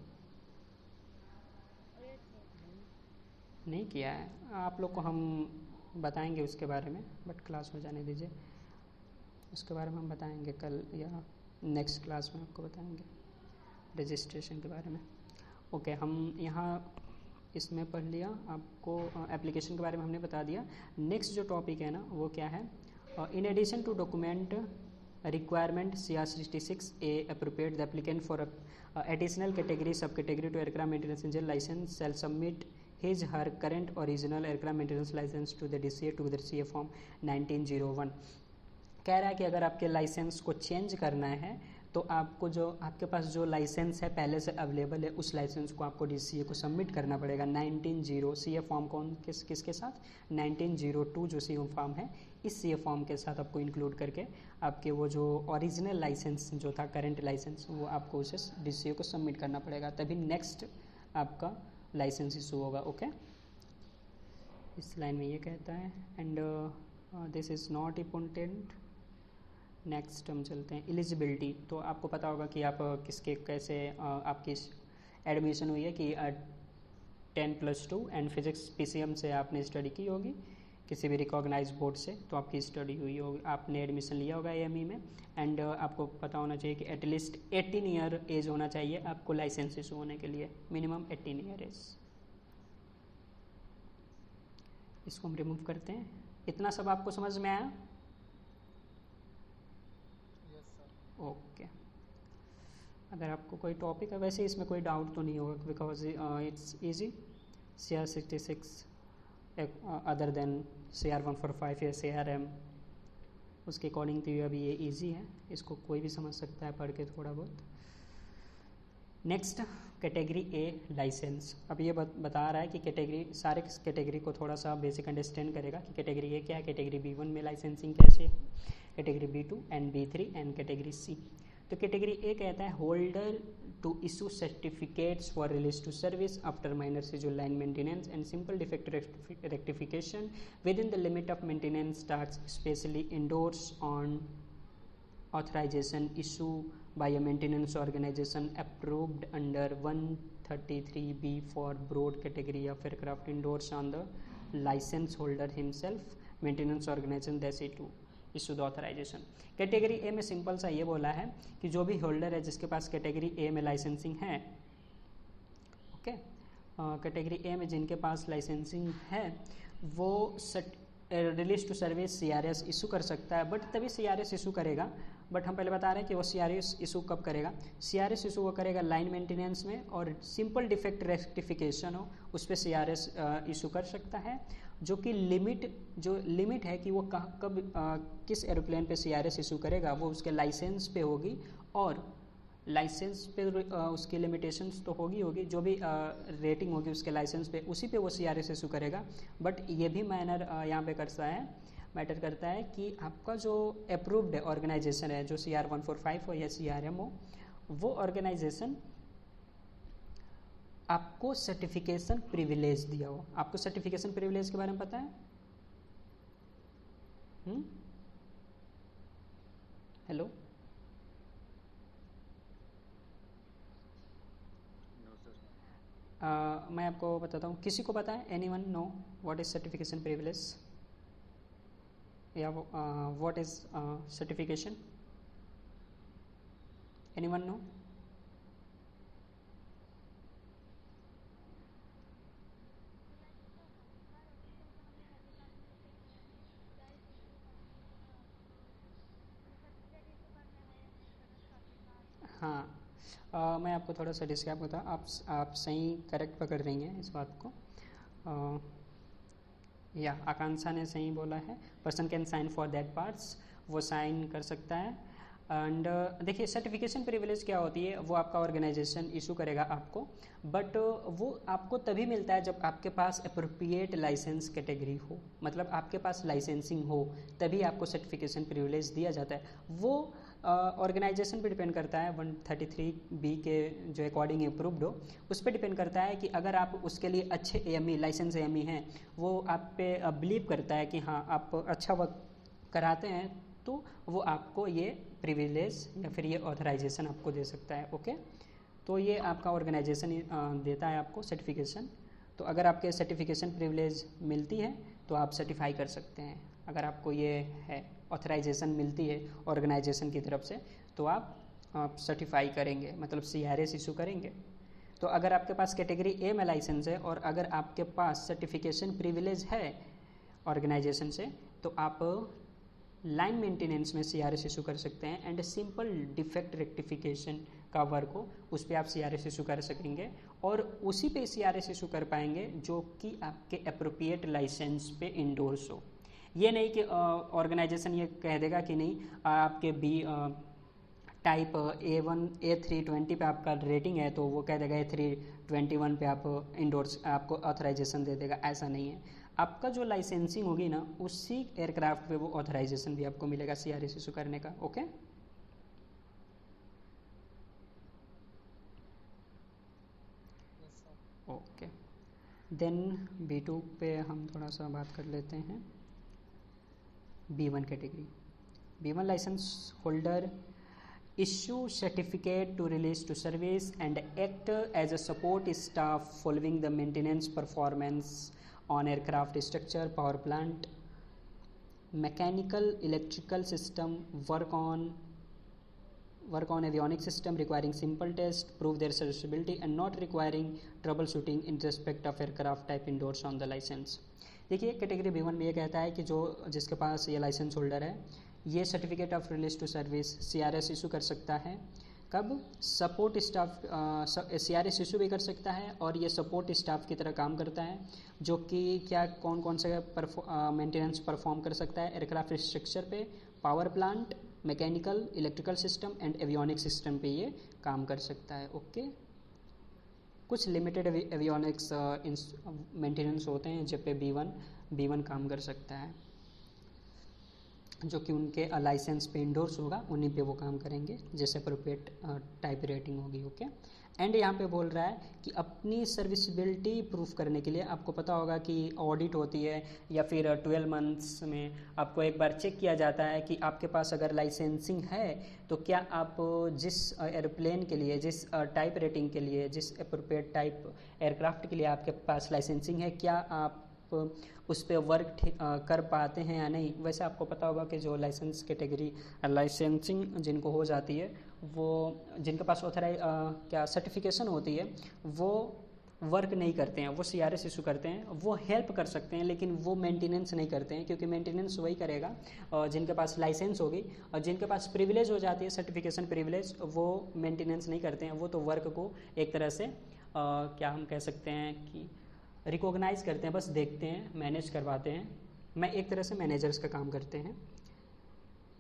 S1: नहीं किया है? आप लोग को हम बताएंगे उसके बारे में, बट क्लास हो जाने दीजिए, उसके बारे में हम बताएंगे कल या नेक्स्ट क्लास में आपको बताएंगे रजिस्ट्रेशन के बारे में। ओके, हम यहाँ इसमें पढ़ लिया, आपको एप्लीकेशन के बारे में हमने बता दिया। नेक्स्ट जो टॉपिक है ना वो क्या है, in addition to document requirement CR66A appropriate the applicant for additional category subcategory to aircraft maintenance engine license shall submit his her current original aircraft maintenance license to the DCA to the CA form 1901। कह रहा है कि अगर आपके licence को change करना है तो आपको जो आपके पास जो लाइसेंस है पहले से अवेलेबल है उस लाइसेंस को आपको DCA को सबमिट करना पड़ेगा 19 CA फॉर्म कौन किसके साथ, 1902 जो CA फॉर्म है इस CA फॉर्म के साथ आपको इंक्लूड करके आपके वो जो ओरिजिनल लाइसेंस जो था करंट लाइसेंस वो आपको उसे DCA को सबमिट करना पड़ेगा, तभी नेक्स्ट आपका लाइसेंस इशू होगा। ओके, इस लाइन में ये कहता है and this is not important. Next हम चलते हैं एलिजिबिलिटी। तो आपको पता होगा कि आप किसके कैसे आपकी एडमिशन हुई है कि 10+2 एंड फिजिक्स PCM से आपने स्टडी की होगी किसी भी रिकॉग्नाइज बोर्ड से, तो आपकी स्टडी हुई होगी, आपने एडमिशन लिया होगा AME में एंड आपको पता होना चाहिए कि एटलीस्ट 18 ईयर एज होना चाहिए आपको लाइसेंस इशू होने के लिए, मिनिमम 18 ईयर एज। इसको हम रिमूव करते हैं। इतना सब आपको समझ में आया? ओके, अगर आपको कोई टॉपिक है, वैसे इसमें कोई डाउट तो नहीं होगा because it's easy. CR66 other than CR145 या CRM उसके अकॉर्डिंग तो अभी ये इजी है, इसको कोई भी समझ सकता है पढ़ के थोड़ा बहुत। Next category A licence. अब ये बता रहा है कि कैटेगरी सारे कैटेगरी को थोड़ा सा बेसिक अंडरस्टैंड करेगा कि कैटेगरी A क्या है, कैटेगरी B1 में लाइसेंसिंग कैसे है, category B2 and B3 and category C। तो कैटेगरी A कहता है holder to issue certificates for release to service after minor सीजर line maintenance and simple defect rectification within the limit of maintenance task specially endorse on authorization issue by a maintenance organization approved under 133B for broad category of aircraft endorsed on the license holder himself, maintenance organization that's it to issue the authorization। Category A में simple सा ये बोला है कि जो भी holder है जिसके पास कैटेगरी A में लाइसेंसिंग है, ओके, कैटेगरी A में जिनके पास लाइसेंसिंग है वो release to service CRS issue कर सकता है, बट तभी CRS इशू करेगा। बट हम पहले बता रहे हैं कि वो CRS इशू कब करेगा, CRS इशू वो करेगा लाइन मेंटेनेंस में और सिंपल डिफेक्ट रेक्टिफिकेशन हो उस पर CRS इशू कर सकता है, जो कि लिमिट है कि वो कब किस एरोप्लेन पे CRS इशू करेगा वो उसके लाइसेंस पे होगी, और लाइसेंस पे उसकी लिमिटेशंस तो होगी जो भी रेटिंग होगी उसके लाइसेंस पे उसी पे वो CRS इशू करेगा। बट ये भी यहाँ पे मैटर करता है कि आपका जो अप्रूव्ड ऑर्गेनाइजेशन है जो CR145 हो या CRM हो, वो ऑर्गेनाइजेशन आपको सर्टिफिकेशन प्रिविलेज दिया हो। आपको सर्टिफिकेशन प्रिविलेज के बारे में पता है? हेलो, मैं आपको बताता हूँ, किसी को पता है? Anyone know what is certification privilege या what is certification? Anyone know? हाँ, मैं आपको थोड़ा सा डिस्क्राइब करता हूँ। आप सही करेक्ट पकड़ रही हैं इस बात को। या आकांक्षा ने सही बोला है, person can sign for that parts, वो साइन कर सकता है। एंड देखिए सर्टिफिकेशन प्रिविलेज क्या होती है, वो आपका ऑर्गेनाइजेशन इशू करेगा आपको, बट वो आपको तभी मिलता है जब आपके पास अप्रोप्रिएट लाइसेंस कैटेगरी हो, मतलब आपके पास लाइसेंसिंग हो तभी आपको सर्टिफिकेशन प्रिविलेज दिया जाता है। वो ऑर्गेनाइजेशन पे डिपेंड करता है, 133B के जो अकॉर्डिंग अप्रूव्ड हो उस पर डिपेंड करता है कि अगर आप उसके लिए अच्छे AME लाइसेंस AME हैं, वो आप पे बिलीव करता है कि हाँ आप अच्छा वर्क कराते हैं, तो वो आपको ये प्रिविलेज या फिर ये ऑथराइजेशन आपको दे सकता है। ओके, तो ये आपका ऑर्गेनाइजेशन देता है आपको सर्टिफिकेशन। तो अगर आपके सर्टिफिकेशन प्रिविलेज मिलती है तो आप सर्टिफाई कर सकते हैं। अगर आपको ये है ऑथराइजेशन मिलती है ऑर्गेनाइजेशन की तरफ से तो आप आप सर्टिफाई करेंगे, मतलब CRS इशू करेंगे। तो अगर आपके पास कैटेगरी ए में लाइसेंस है और अगर आपके पास सर्टिफिकेशन प्रिविलेज है ऑर्गेनाइजेशन से, तो आप लाइन मेंटेनेंस में CRS इशू कर सकते हैं। एंड सिंपल डिफेक्ट रेक्टिफिकेशन का वर्क हो, उस पर आप CRS इशू कर सकेंगे और उसी पे CRS इशू कर पाएंगे जो कि आपके अप्रोप्रिएट लाइसेंस पे इंडोर्स हो। ये नहीं कि ऑर्गेनाइजेशन ये कह देगा कि नहीं आपके बी टाइप A1 A320 पे आपका रेटिंग है तो वो कह देगा A321 पे आप इंडोर्स आपको ऑथराइजेशन दे देगा, ऐसा नहीं है। आपका जो लाइसेंसिंग होगी ना उसी एयरक्राफ्ट पे वो ऑथराइजेशन भी आपको मिलेगा CRS इशू करने का। Okay,
S4: yes sir.
S1: Okay. Then B2 पे हम थोड़ा सा बात कर लेते हैं। B1 category, B1 licence holder issue certificate to release to service and act as a support staff following the maintenance performance on aircraft structure, power plant, mechanical, electrical system, work on avionics system requiring simple test, prove their serviceability and not requiring troubleshooting in respect of aircraft type endorsed on the license। देखिए category B1 में ये कहता है कि जो जिसके पास ये licence holder है ये certificate of release to service CRS issue कर सकता है। कब? सपोर्ट स्टाफ CRS इशू भी कर सकता है और ये सपोर्ट स्टाफ की तरह काम करता है, जो कि क्या कौन कौन से मेंटेनेंस परफॉर्म कर सकता है एयरक्राफ्ट स्ट्रक्चर पे, power plant, mechanical, electrical system and avionics system पे ये काम कर सकता है। ओके, कुछ लिमिटेड एवियोनिक्स मेंटेनेंस होते हैं जब पे B1 काम कर सकता है, जो कि उनके लाइसेंस पे इंडोर्स होगा, उन्हीं पे वो काम करेंगे जैसे अप्रोप्रिएट टाइप रेटिंग होगी। ओके, एंड यहाँ पे बोल रहा है कि अपनी सर्विसिबिलिटी प्रूफ करने के लिए आपको पता होगा कि ऑडिट होती है या फिर 12 मंथ्स में आपको एक बार चेक किया जाता है कि आपके पास अगर लाइसेंसिंग है तो क्या आप जिस एयरप्लेन के लिए, जिस टाइप रेटिंग के लिए, जिस अप्रोप्रिएट टाइप एयरक्राफ्ट के लिए आपके पास लाइसेंसिंग है, क्या आप उस पर वर्क कर पाते हैं या नहीं। वैसे आपको पता होगा कि जो लाइसेंस कैटेगरी लाइसेंसिंग जिनको हो जाती है, वो जिनके पास क्या सर्टिफिकेशन होती है वो वर्क नहीं करते हैं, वो CRS इशू करते हैं, वो हेल्प कर सकते हैं लेकिन वो मेंटेनेंस नहीं करते हैं, क्योंकि मेंटेनेंस वही करेगा जिनके पास लाइसेंस होगी। और जिनके पास प्रिविलेज हो जाती है सर्टिफिकेशन प्रिविलेज, वो मेंटेनेंस नहीं करते हैं, वो तो वर्क को एक तरह से क्या हम कह सकते हैं कि रिकॉग्नाइज करते हैं, बस देखते हैं, मैनेज करवाते हैं। मैं एक तरह से मैनेजर्स का काम करते हैं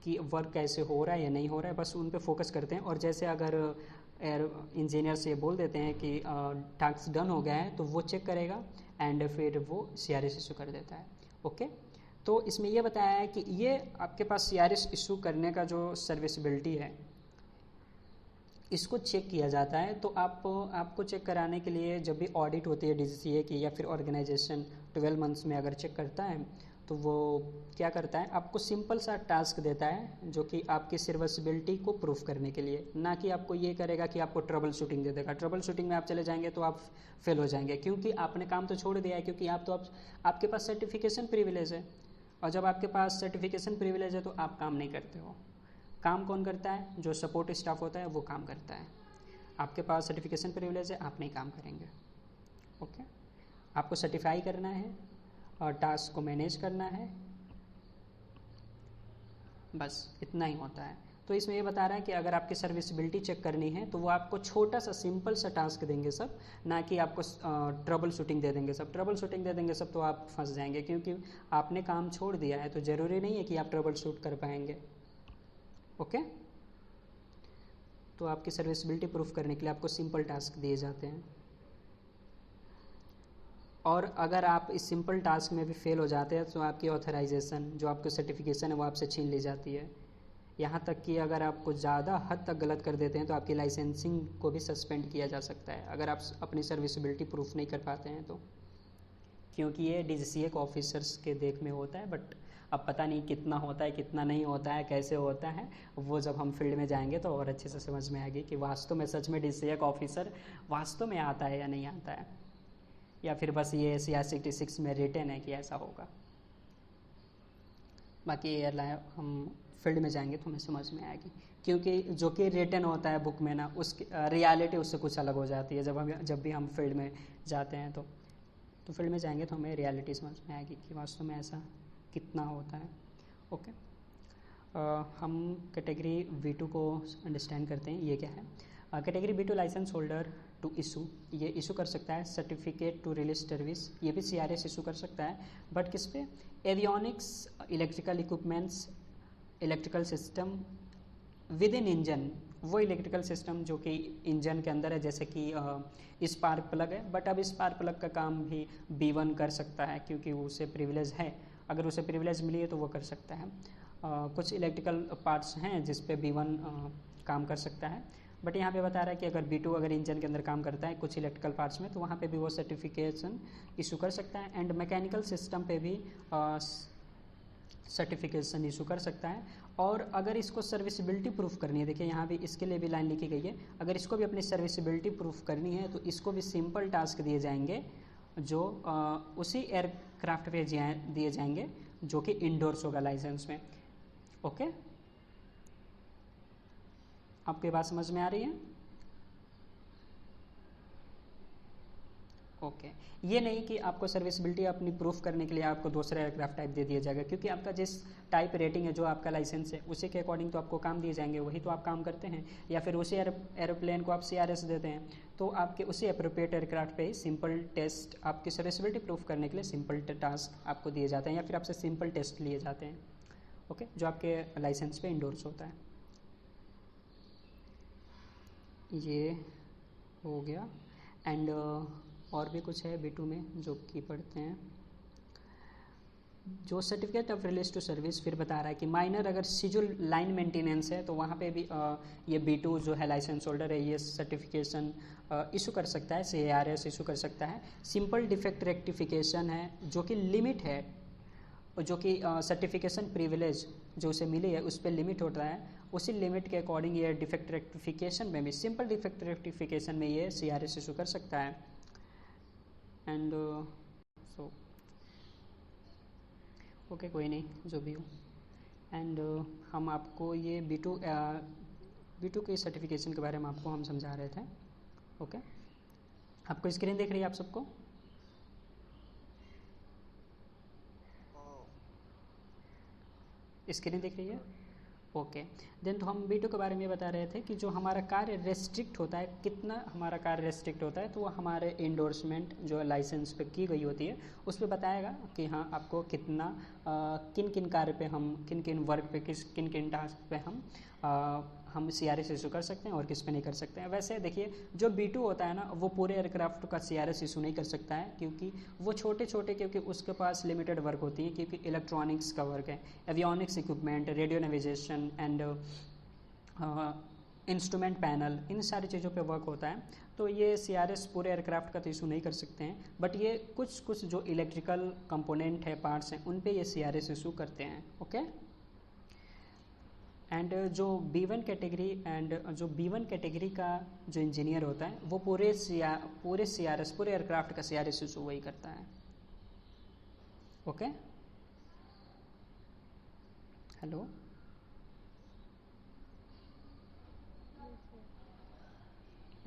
S1: कि वर्क कैसे हो रहा है या नहीं हो रहा है, बस उन पे फोकस करते हैं। और जैसे अगर एयर इंजीनियर से बोल देते हैं कि टास्क डन हो गया है तो वो चेक करेगा एंड फिर वो CRS इशू कर देता है। ओके, तो इसमें ये बताया है कि ये आपके पास CRS इशू करने का जो सर्विसिबिलिटी है इसको चेक किया जाता है। तो आपको चेक कराने के लिए जब भी ऑडिट होती है DGCA की या फिर ऑर्गेनाइजेशन 12 मंथ्स में अगर चेक करता है तो वो क्या करता है, आपको सिंपल सा टास्क देता है जो कि आपकी सर्विसिबिलिटी को प्रूफ करने के लिए, ना कि आपको ये करेगा कि आपको ट्रबल शूटिंग दे देगा। ट्रबल शूटिंग में आप चले जाएंगे तो आप फेल हो जाएंगे, क्योंकि आपने काम तो छोड़ दिया है, क्योंकि आपके पास सर्टिफिकेशन प्रिविलेज है। और जब आपके पास सर्टिफिकेशन प्रिविलेज है तो आप काम नहीं करते हो। काम कौन करता है? जो सपोर्ट स्टाफ होता है वो काम करता है। आपके पास सर्टिफिकेशन प्रिविलेज है, आप नहीं काम करेंगे। ओके, आपको सर्टिफाई करना है और टास्क को मैनेज करना है, बस इतना ही होता है। तो इसमें ये बता रहा है कि अगर आपकी सर्विसिबिलिटी चेक करनी है तो वो आपको छोटा सा सिंपल सा टास्क देंगे सब, ना कि आपको ट्रबल शूटिंग दे देंगे सब। ट्रबल शूटिंग दे देंगे सब तो आप फंस जाएंगे, क्योंकि आपने काम छोड़ दिया है, तो ज़रूरी नहीं है कि आप ट्रबल शूट कर पाएंगे। ओके, तो आपकी सर्विसिबिलिटी प्रूफ करने के लिए आपको सिंपल टास्क दिए जाते हैं। और अगर आप इस सिंपल टास्क में भी फेल हो जाते हैं तो आपकी ऑथराइजेशन, जो आपकी सर्टिफिकेशन है, वो आपसे छीन ली जाती है। यहाँ तक कि अगर आप कुछ ज़्यादा हद तक गलत कर देते हैं तो आपकी लाइसेंसिंग को भी सस्पेंड किया जा सकता है, अगर आप अपनी सर्विसिबिलिटी प्रूफ नहीं कर पाते हैं तो। क्योंकि ये DGCA के ऑफिसर्स के देख में होता है, बट अब पता नहीं कितना होता है, कितना नहीं होता है, कैसे होता है, वो जब हम फील्ड में जाएंगे तो और अच्छे से समझ में आएगी कि वास्तव में सच में DGCA का ऑफिसर वास्तव में आता है या नहीं आता है, या फिर बस ये CR66 में रिटन है कि ऐसा होगा। बाकी एयरलाइन हम फील्ड में जाएंगे तो हमें समझ में आएगी। क्योंकि जो कि रिटन होता है बुक में ना, उसकी रियलिटी उससे कुछ अलग हो जाती है। जब भी हम फील्ड में जाते हैं तो फील्ड में जाएंगे तो हमें रियलिटी समझ में आएगी कि वास्तव में ऐसा कितना होता है। ओके, हम कैटेगरी V2 को अंडरस्टैंड करते हैं, ये क्या है। Category B2 licence holder to issue, ये इशू कर सकता है सर्टिफिकेट टू रिलीज सर्विस, ये भी CRS इशू कर सकता है, बट किस पे, avionics, electrical equipments, electrical system with in engine, वो इलेक्ट्रिकल सिस्टम जो कि इंजन के अंदर है, जैसे कि स्पार्क प्लग है, बट अब स्पार्क प्लग का काम भी B1 कर सकता है क्योंकि उसे प्रिविलेज है, अगर उसे प्रिविलेज मिली है तो वो कर सकता है। कुछ इलेक्ट्रिकल पार्ट्स हैं जिस पे B1 काम कर सकता है, बट यहाँ पे बता रहा है कि अगर B2 अगर इंजन के अंदर काम करता है कुछ इलेक्ट्रिकल पार्ट्स में, तो वहाँ पे भी वो सर्टिफिकेशन इशू कर सकता है। एंड मैकेनिकल सिस्टम पे भी सर्टिफिकेशन इशू कर सकता है। और अगर इसको सर्विसिबिलिटी प्रूफ करनी है, देखिए यहाँ भी इसके लिए भी लाइन लिखी गई है, अगर इसको भी अपनी सर्विसिबिलिटी प्रूफ करनी है तो इसको भी सिंपल टास्क दिए जाएंगे जो उसी एयरक्राफ्ट पे दिए जाएंगे जो कि इंडोर्स होगा लाइसेंस में। ओके, आपकी बात समझ में आ रही है? ओके, ये नहीं कि आपको सर्विसिबिलिटी अपनी प्रूफ करने के लिए आपको दूसरा एयरक्राफ्ट टाइप दे दिया जाएगा, क्योंकि आपका जिस टाइप रेटिंग है, जो आपका लाइसेंस है, उसी के अकॉर्डिंग तो आपको काम दिए जाएंगे, वही तो आप काम करते हैं। या फिर उसी एरोप्लेन को आप CRS देते हैं तो आपके उसी अप्रोप्रिएट एयरक्राफ्ट पे ही सिंपल टेस्ट, आपकी सर्विसिबिलिटी प्रूफ करने के लिए सिंपल टास्क आपको दिए जाते हैं, या फिर आपसे सिंपल टेस्ट लिए जाते हैं। ओके, जो आपके लाइसेंस पे इंडोर्स होता है। ये हो गया। एंड और भी कुछ है B2 में जो कि पढ़ते हैं, जो certificate of release to service फिर बता रहा है कि माइनर अगर सीजल लाइन मेंटेनेंस है तो वहाँ पे भी ये B2 जो है लाइसेंस होल्डर है, ये सर्टिफिकेशन इशू कर सकता है, CRS इशू कर सकता है। सिंपल डिफेक्ट रेक्टिफिकेशन है जो कि लिमिट है, जो कि सर्टिफिकेशन प्रिविलेज जो उसे मिली है उस पर लिमिट होता है, उसी लिमिट के अकॉर्डिंग ये डिफेक्ट रेक्टिफिकेशन में भी, सिंपल डिफेक्ट रेक्टिफिकेशन में ये CRS इशू कर सकता है। एंड सो ओके, कोई नहीं, जो भी हो। एंड हम आपको ये B2 के सर्टिफिकेशन के बारे में आपको हम समझा रहे थे। ओके, आपको स्क्रीन दिख रही है आप सबको? स्क्रीन दिख रही है? ओके, देन तो हम B2 के बारे में बता रहे थे कि जो हमारा कार्य रेस्ट्रिक्ट होता है, कितना हमारा कार्य रेस्ट्रिक्ट होता है, तो वो हमारे इंडोर्समेंट जो लाइसेंस पे की गई होती है उस पर बताएगा कि हाँ आपको कितना किन किन कार्य पे हम, किन किन वर्क पे, किन किन टास्क पे हम CRS इशू कर सकते हैं और किस पे नहीं कर सकते हैं। वैसे देखिए, जो B2 होता है ना, वो पूरे एयरक्राफ्ट का CRS इशू नहीं कर सकता है, क्योंकि वो छोटे छोटे, क्योंकि उसके पास लिमिटेड वर्क होती है, क्योंकि इलेक्ट्रॉनिक्स का वर्क है, avionics equipment, radio navigation and instrument panel, इन सारी चीज़ों पे वर्क होता है। तो ये CRS पूरे एयरक्राफ्ट का तो इशू नहीं कर सकते हैं, बट ये कुछ जो इलेक्ट्रिकल कंपोनेंट है, पार्ट्स हैं, उन पे ये CRS इशू करते हैं। ओके, एंड जो B1 कैटेगरी का जो इंजीनियर होता है वो पूरे CRS, पूरे एयरक्राफ्ट का CRS इशू वही करता है। ओके, हेलो,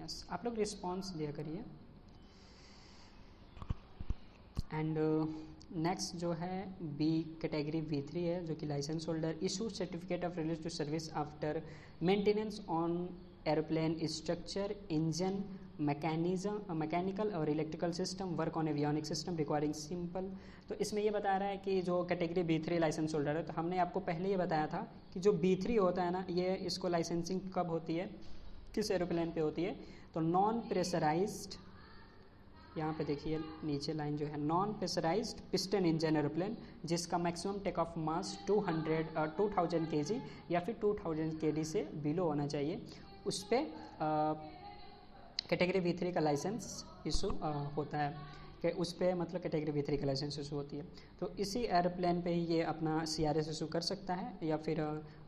S1: यस, आप लोग रिस्पॉन्स दिया करिए। एंड नेक्स्ट जो है कैटेगरी B3 है, जो कि licence holder issue certificate of release to service after maintenance on aeroplane structure, engine, mechanical और electrical system, work on avionic system requiring simple. तो इसमें ये बता रहा है कि जो कैटेगरी B3 लाइसेंस होल्डर है, तो हमने आपको पहले ये बताया था कि जो B3 होता है ना, ये इसको लाइसेंसिंग कब होती है, किस एरोप्लेन पे होती है, तो नॉन प्रेशराइज्ड, यहाँ पे देखिए नीचे लाइन जो है, non pressurised piston engine aeroplane जिसका maximum take off mass 2000 kg या फिर 2000 kg से बिलो होना चाहिए, उस पर कैटेगरी B3 का लाइसेंस इशू होता है, कि उस पर मतलब कैटेगरी B3 का लाइसेंस इशू होती है। तो इसी एयरप्लेन पे ही ये अपना CRS इशू कर सकता है, या फिर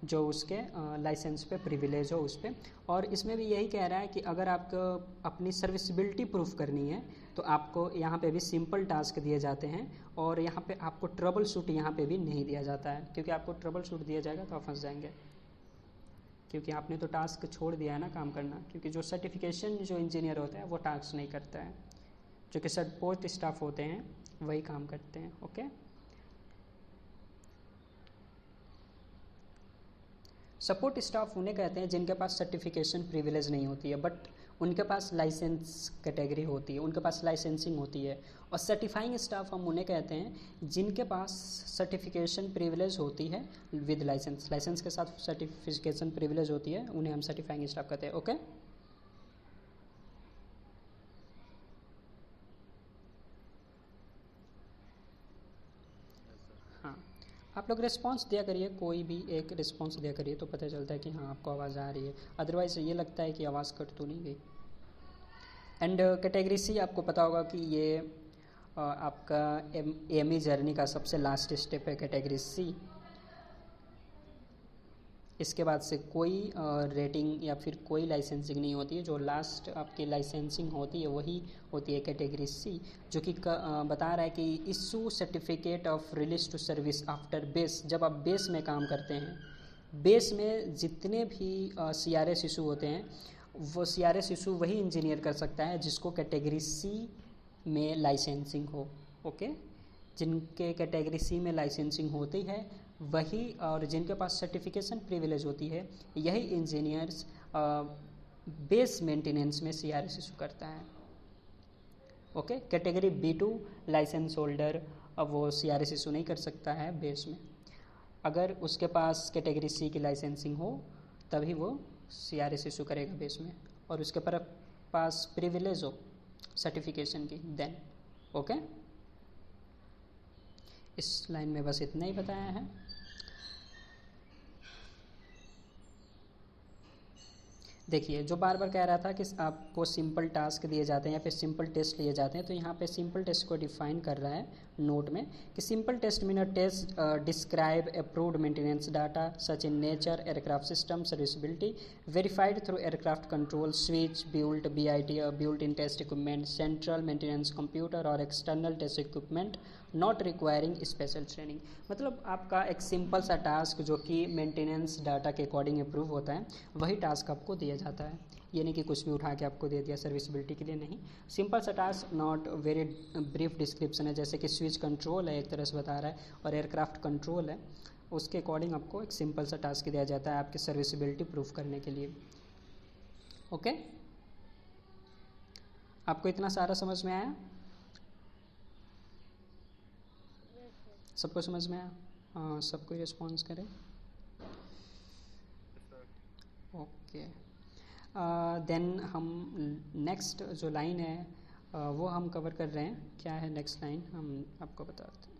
S1: जो उसके लाइसेंस पे प्रिविलेज हो उस पर। और इसमें भी यही कह रहा है कि अगर आपको अपनी सर्विसिबिलिटी प्रूफ करनी है तो आपको यहाँ पे भी सिंपल टास्क दिए जाते हैं, और यहाँ पे आपको ट्रबल शूट यहाँ पे भी नहीं दिया जाता है, क्योंकि आपको ट्रबल शूट दिया जाएगा तो आप फंस जाएंगे। क्योंकि आपने तो टास्क छोड़ दिया है ना काम करना, क्योंकि जो सर्टिफिकेशन जो इंजीनियर होता है वो टास्क नहीं करता है, जो कि सपोर्ट स्टाफ होते हैं वही काम करते हैं। ओके, सपोर्ट स्टाफ उन्हें कहते हैं जिनके पास सर्टिफिकेशन प्रिविलेज नहीं होती है, बट उनके पास लाइसेंस कैटेगरी होती है, उनके पास लाइसेंसिंग होती है। और सर्टिफाइंग स्टाफ हम उन्हें कहते हैं जिनके पास सर्टिफिकेशन प्रिविलेज होती है विद लाइसेंस, लाइसेंस के साथ सर्टिफिकेशन प्रिविलेज होती है, उन्हें हम सर्टिफाइंग स्टाफ कहते हैं। ओके, हाँ, आप लोग रिस्पांस दिया करिए, कोई भी एक रिस्पांस दिया करिए तो पता चलता है कि हाँ आपको आवाज़ आ रही है, अदरवाइज़ ये लगता है कि आवाज़ कट तो नहीं गई। एंड कैटेगरी सी आपको पता होगा कि ये आपका एमई जर्नी का सबसे लास्ट स्टेप है, कैटेगरी सी। इसके बाद से कोई रेटिंग या फिर कोई लाइसेंसिंग नहीं होती है, जो लास्ट आपकी लाइसेंसिंग होती है वही होती है कैटेगरी सी, जो कि बता रहा है कि issue certificate of release to service after base. जब आप बेस में काम करते हैं, बेस में जितने भी CRS इशू होते हैं वो CRS इशू वही इंजीनियर कर सकता है जिसको कैटेगरी सी में लाइसेंसिंग हो। ओके, जिनके कैटेगरी सी में लाइसेंसिंग होती है वही, और जिनके पास सर्टिफिकेशन प्रिविलेज होती है, यही इंजीनियर्स बेस मेंटेनेंस में CRS इशू करता है। Okay, category B2 licence holder अब वो CRS इशू नहीं कर सकता है बेस में, अगर उसके पास कैटेगरी सी की लाइसेंसिंग हो तभी वो CRS इशू करेगा बेस में, और उसके पास प्रिविलेज हो सर्टिफिकेशन की, देन। ओके, इस लाइन में बस इतना ही बताया है। देखिए, जो बार बार कह रहा था कि आपको सिंपल टास्क दिए जाते हैं या फिर सिंपल टेस्ट लिए जाते हैं, तो यहाँ पे सिंपल टेस्ट को डिफाइन कर रहा है नोट में कि simple test mean a test describe approved maintenance data such in nature, aircraft system serviceability, verified through aircraft control switch, built BIT और built in test equipment, central maintenance computer और external test equipment not requiring special training. मतलब आपका एक simple सा task जो कि maintenance data के according approve होता है वही टास्क आपको दिया जाता है, ये नहीं कि कुछ भी उठा के आपको दे दिया सर्विसिबिलिटी के लिए, नहीं। सिंपल सा task, not very brief description है, जैसे कि स्विच कंट्रोल है एक तरह से बता रहा है, और एयरक्राफ्ट कंट्रोल है, उसके अकॉर्डिंग आपको एक सिंपल सा टास्क दिया जाता है आपकी सर्विसिबिलिटी प्रूफ करने के लिए। ओके, आपको इतना सारा समझ में आया? सबको समझ में आया? हाँ, सबको रिस्पॉन्स करें। ओके, देन हम नेक्स्ट जो लाइन है वो हम कवर कर रहे हैं। क्या है नेक्स्ट लाइन, हम आपको बताते हैं।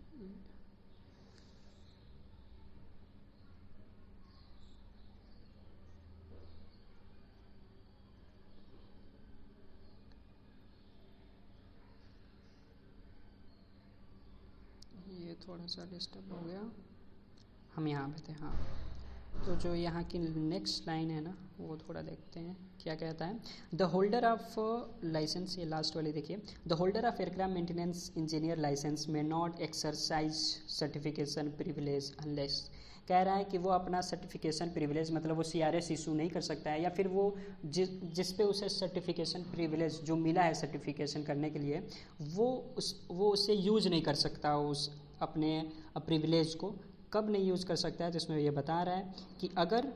S1: ये थोड़ा सा डिस्टर्ब हो गया, हम यहाँ पे थे। हाँ, तो जो यहाँ की नेक्स्ट लाइन है ना वो थोड़ा देखते हैं क्या कहता है। द होल्डर ऑफ लाइसेंस, ये लास्ट वाली देखिए, the holder of aircraft maintenance engineer licence may not exercise certification privilege unless. कह रहा है कि वो अपना सर्टिफिकेशन प्रिविलेज मतलब वो CRS इशू नहीं कर सकता है, या फिर वो जिस पे उसे सर्टिफिकेशन प्रिविलेज जो मिला है सर्टिफिकेशन करने के लिए वो उसे यूज नहीं कर सकता उस अपने प्रिविलेज को। कब नहीं यूज़ कर सकता है, तो इसमें ये बता रहा है कि अगर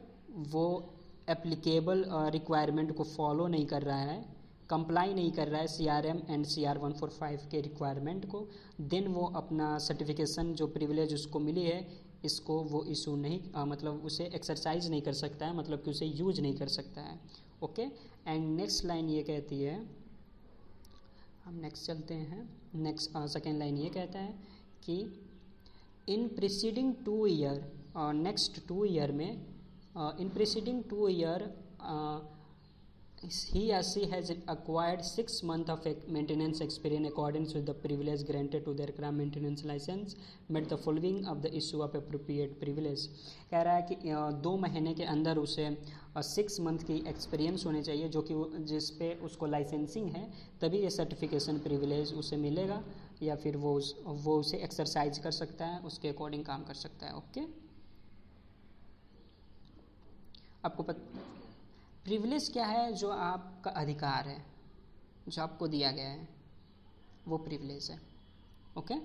S1: वो एप्लीकेबल रिक्वायरमेंट को फॉलो नहीं कर रहा है, कंप्लाई नहीं कर रहा है CRM एंड CR 145 के रिक्वायरमेंट को, देन वो अपना सर्टिफिकेशन जो प्रिविलेज उसको मिली है इसको वो इशू नहीं मतलब उसे एक्सरसाइज नहीं कर सकता है, मतलब कि उसे यूज नहीं कर सकता है। ओके, एंड नेक्स्ट लाइन ये कहती है, हम नेक्स्ट चलते हैं। नेक्स्ट सेकेंड लाइन ये कहता है कि in preceding 2 year, next 2 year में in preceding 2 year he or she has acquired 6 months of maintenance experience in accordance with the privilege granted to the aircraft maintenance license, met the following of the issue of appropriate privilege। कह रहा है कि 2 महीने के अंदर उसे 6 month की experience होनी चाहिए जो कि जिस पे उसको लाइसेंसिंग है, तभी ये सर्टिफिकेशन प्रिविलेज उसे मिलेगा, या फिर वो उसे एक्सरसाइज कर सकता है, उसके अकॉर्डिंग काम कर सकता है। ओके, आपको प्रिविलेज क्या है? जो आपका अधिकार है, जो आपको दिया गया है, वो प्रिविलेज है। ओके,